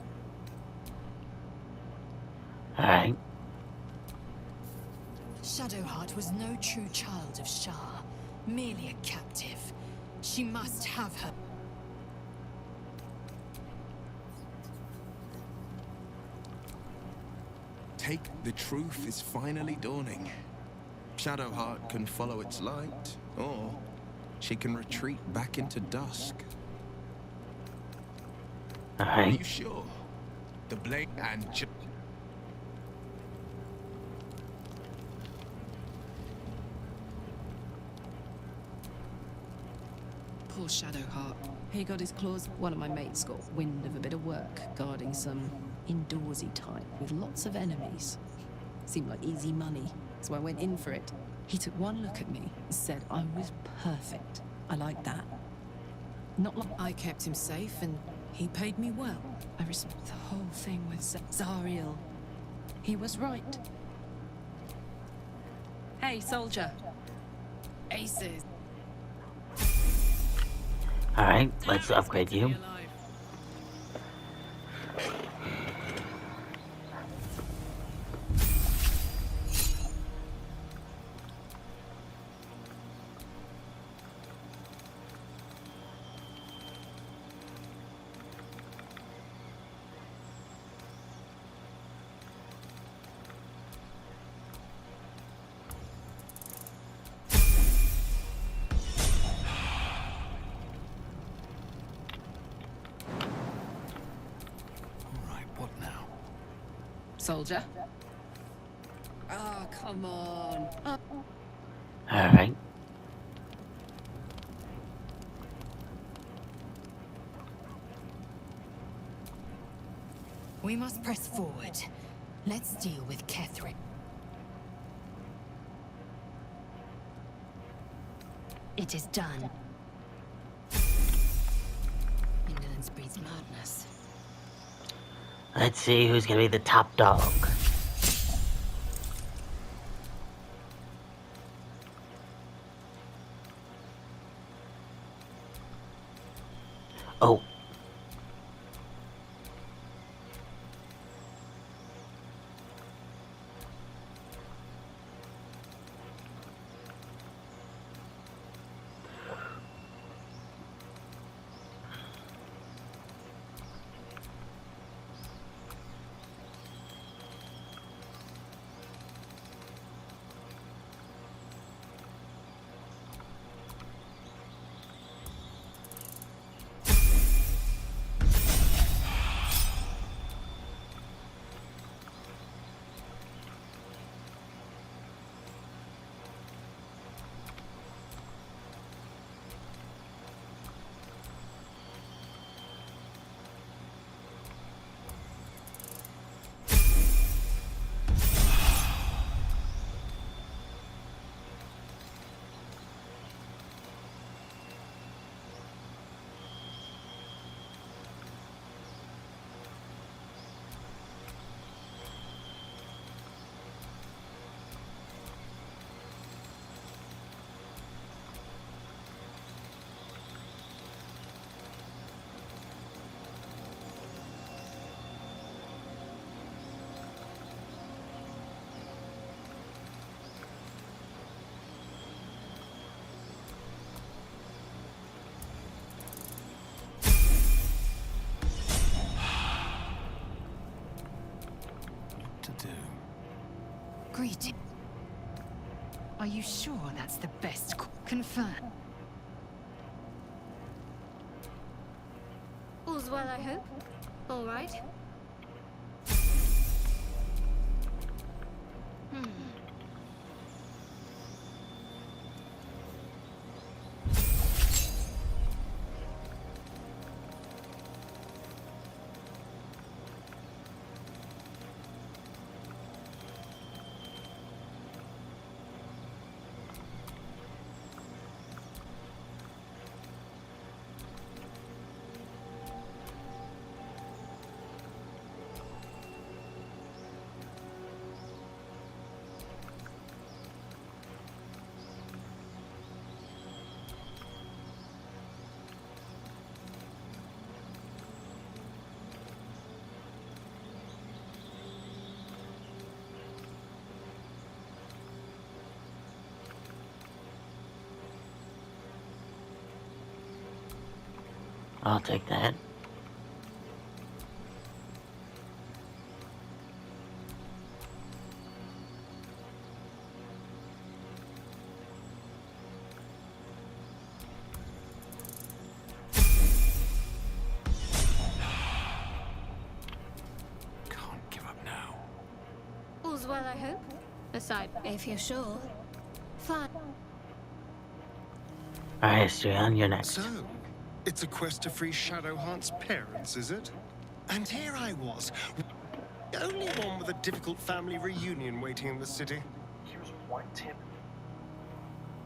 Alright. Shadowheart was no true child of Shah, merely a captive. She must have her. Take the truth is finally dawning. Shadowheart can follow its light, or she can retreat back into dusk. Are you sure? The blade and Poor Shadowheart. He got his claws. One of my mates got wind of a bit of work guarding some indoorsy type with lots of enemies. Seemed like easy money, so I went in for it. He took one look at me and said I was perfect. I like that. Not like I kept him safe and he paid me well. I respect the whole thing with Zariel. He was right. Hey, soldier. Aces. Alright, let's upgrade you. Soldier. Oh, come on. Alright. We must press forward. Let's deal with Ketheric. It is done. Indolence breeds madness. Let's see who's gonna be the top dog. Oh. Great. Are you sure that's the best? Confirm. All's well, I hope. All right. I'll take that. Can't give up now. All's well, I hope. Aside, if you're sure. Fine. Alright, Strion, you're next. So, it's a quest to free Shadowheart's parents, is it? And here I was, the only one with a difficult family reunion waiting in the city. Here's one tip.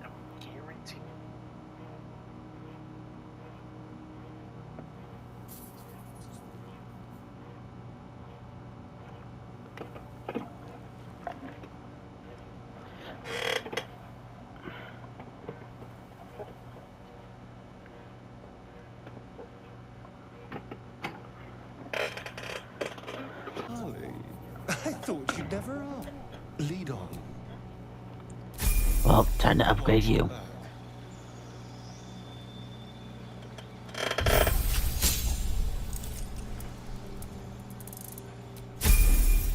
I guarantee. I thought you'd never up. Lead on. Well, time to upgrade you.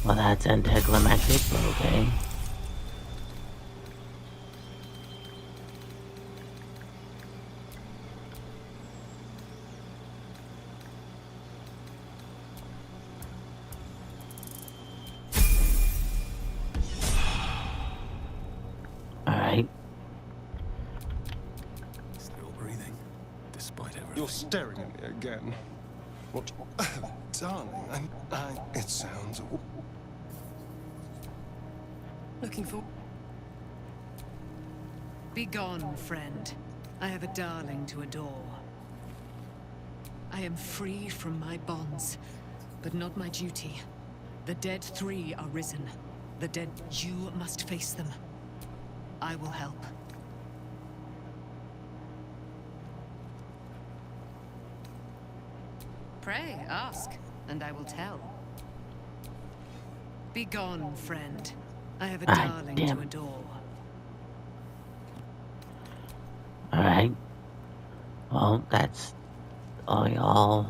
Well, that's anticlimactic, but okay. Alright. Still breathing, despite everything. You're staring at me again. What? Darling, it sounds... Looking for... Begone, friend. I have a darling to adore. I am free from my bonds, but not my duty. The dead three are risen. The dead, you must face them. I will help. Pray, ask, and I will tell. Begone, friend. I have a darling to adore. Alright. Well, that's all y'all.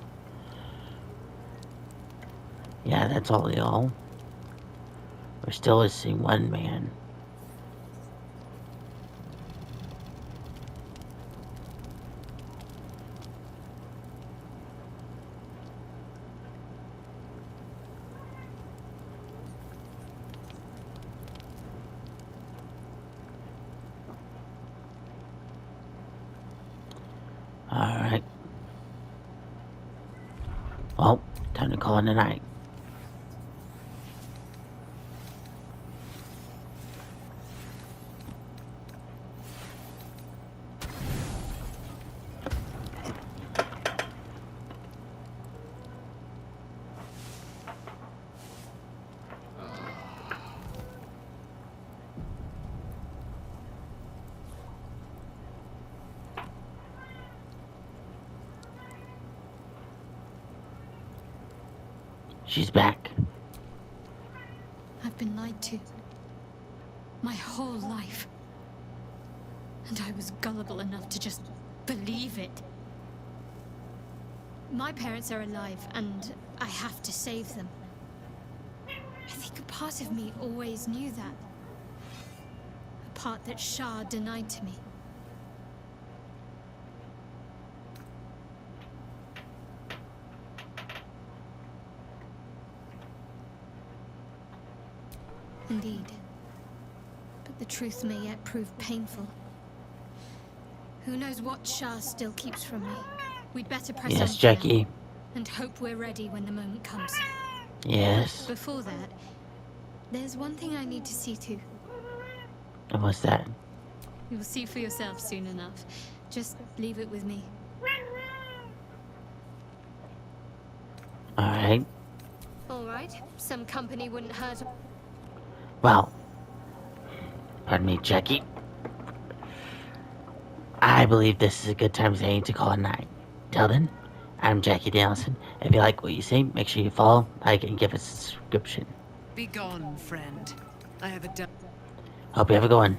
Yeah, that's all y'all. We're still missing one man. Alright. Well, time to call it a night. She's back. I've been lied to. My whole life. And I was gullible enough to just believe it. My parents are alive, and I have to save them. I think a part of me always knew that. part that Shah denied to me. Indeed. But the truth may yet prove painful. Who knows what Shah still keeps from me? We'd better press on Yes, for Jackie. now, and hope we're ready when the moment comes. Yes. But before that, there's one thing I need to see to. And what's that? You'll see for yourself soon enough. Just leave it with me. Alright. Alright, some company wouldn't hurt. Well, pardon me, Jackie. I believe this is a good time to call it night. Till then, I'm Jackie Danielson. If you like what you see, make sure you follow, like, and give us a subscription. Be gone, friend. I have a Hope you have a good one.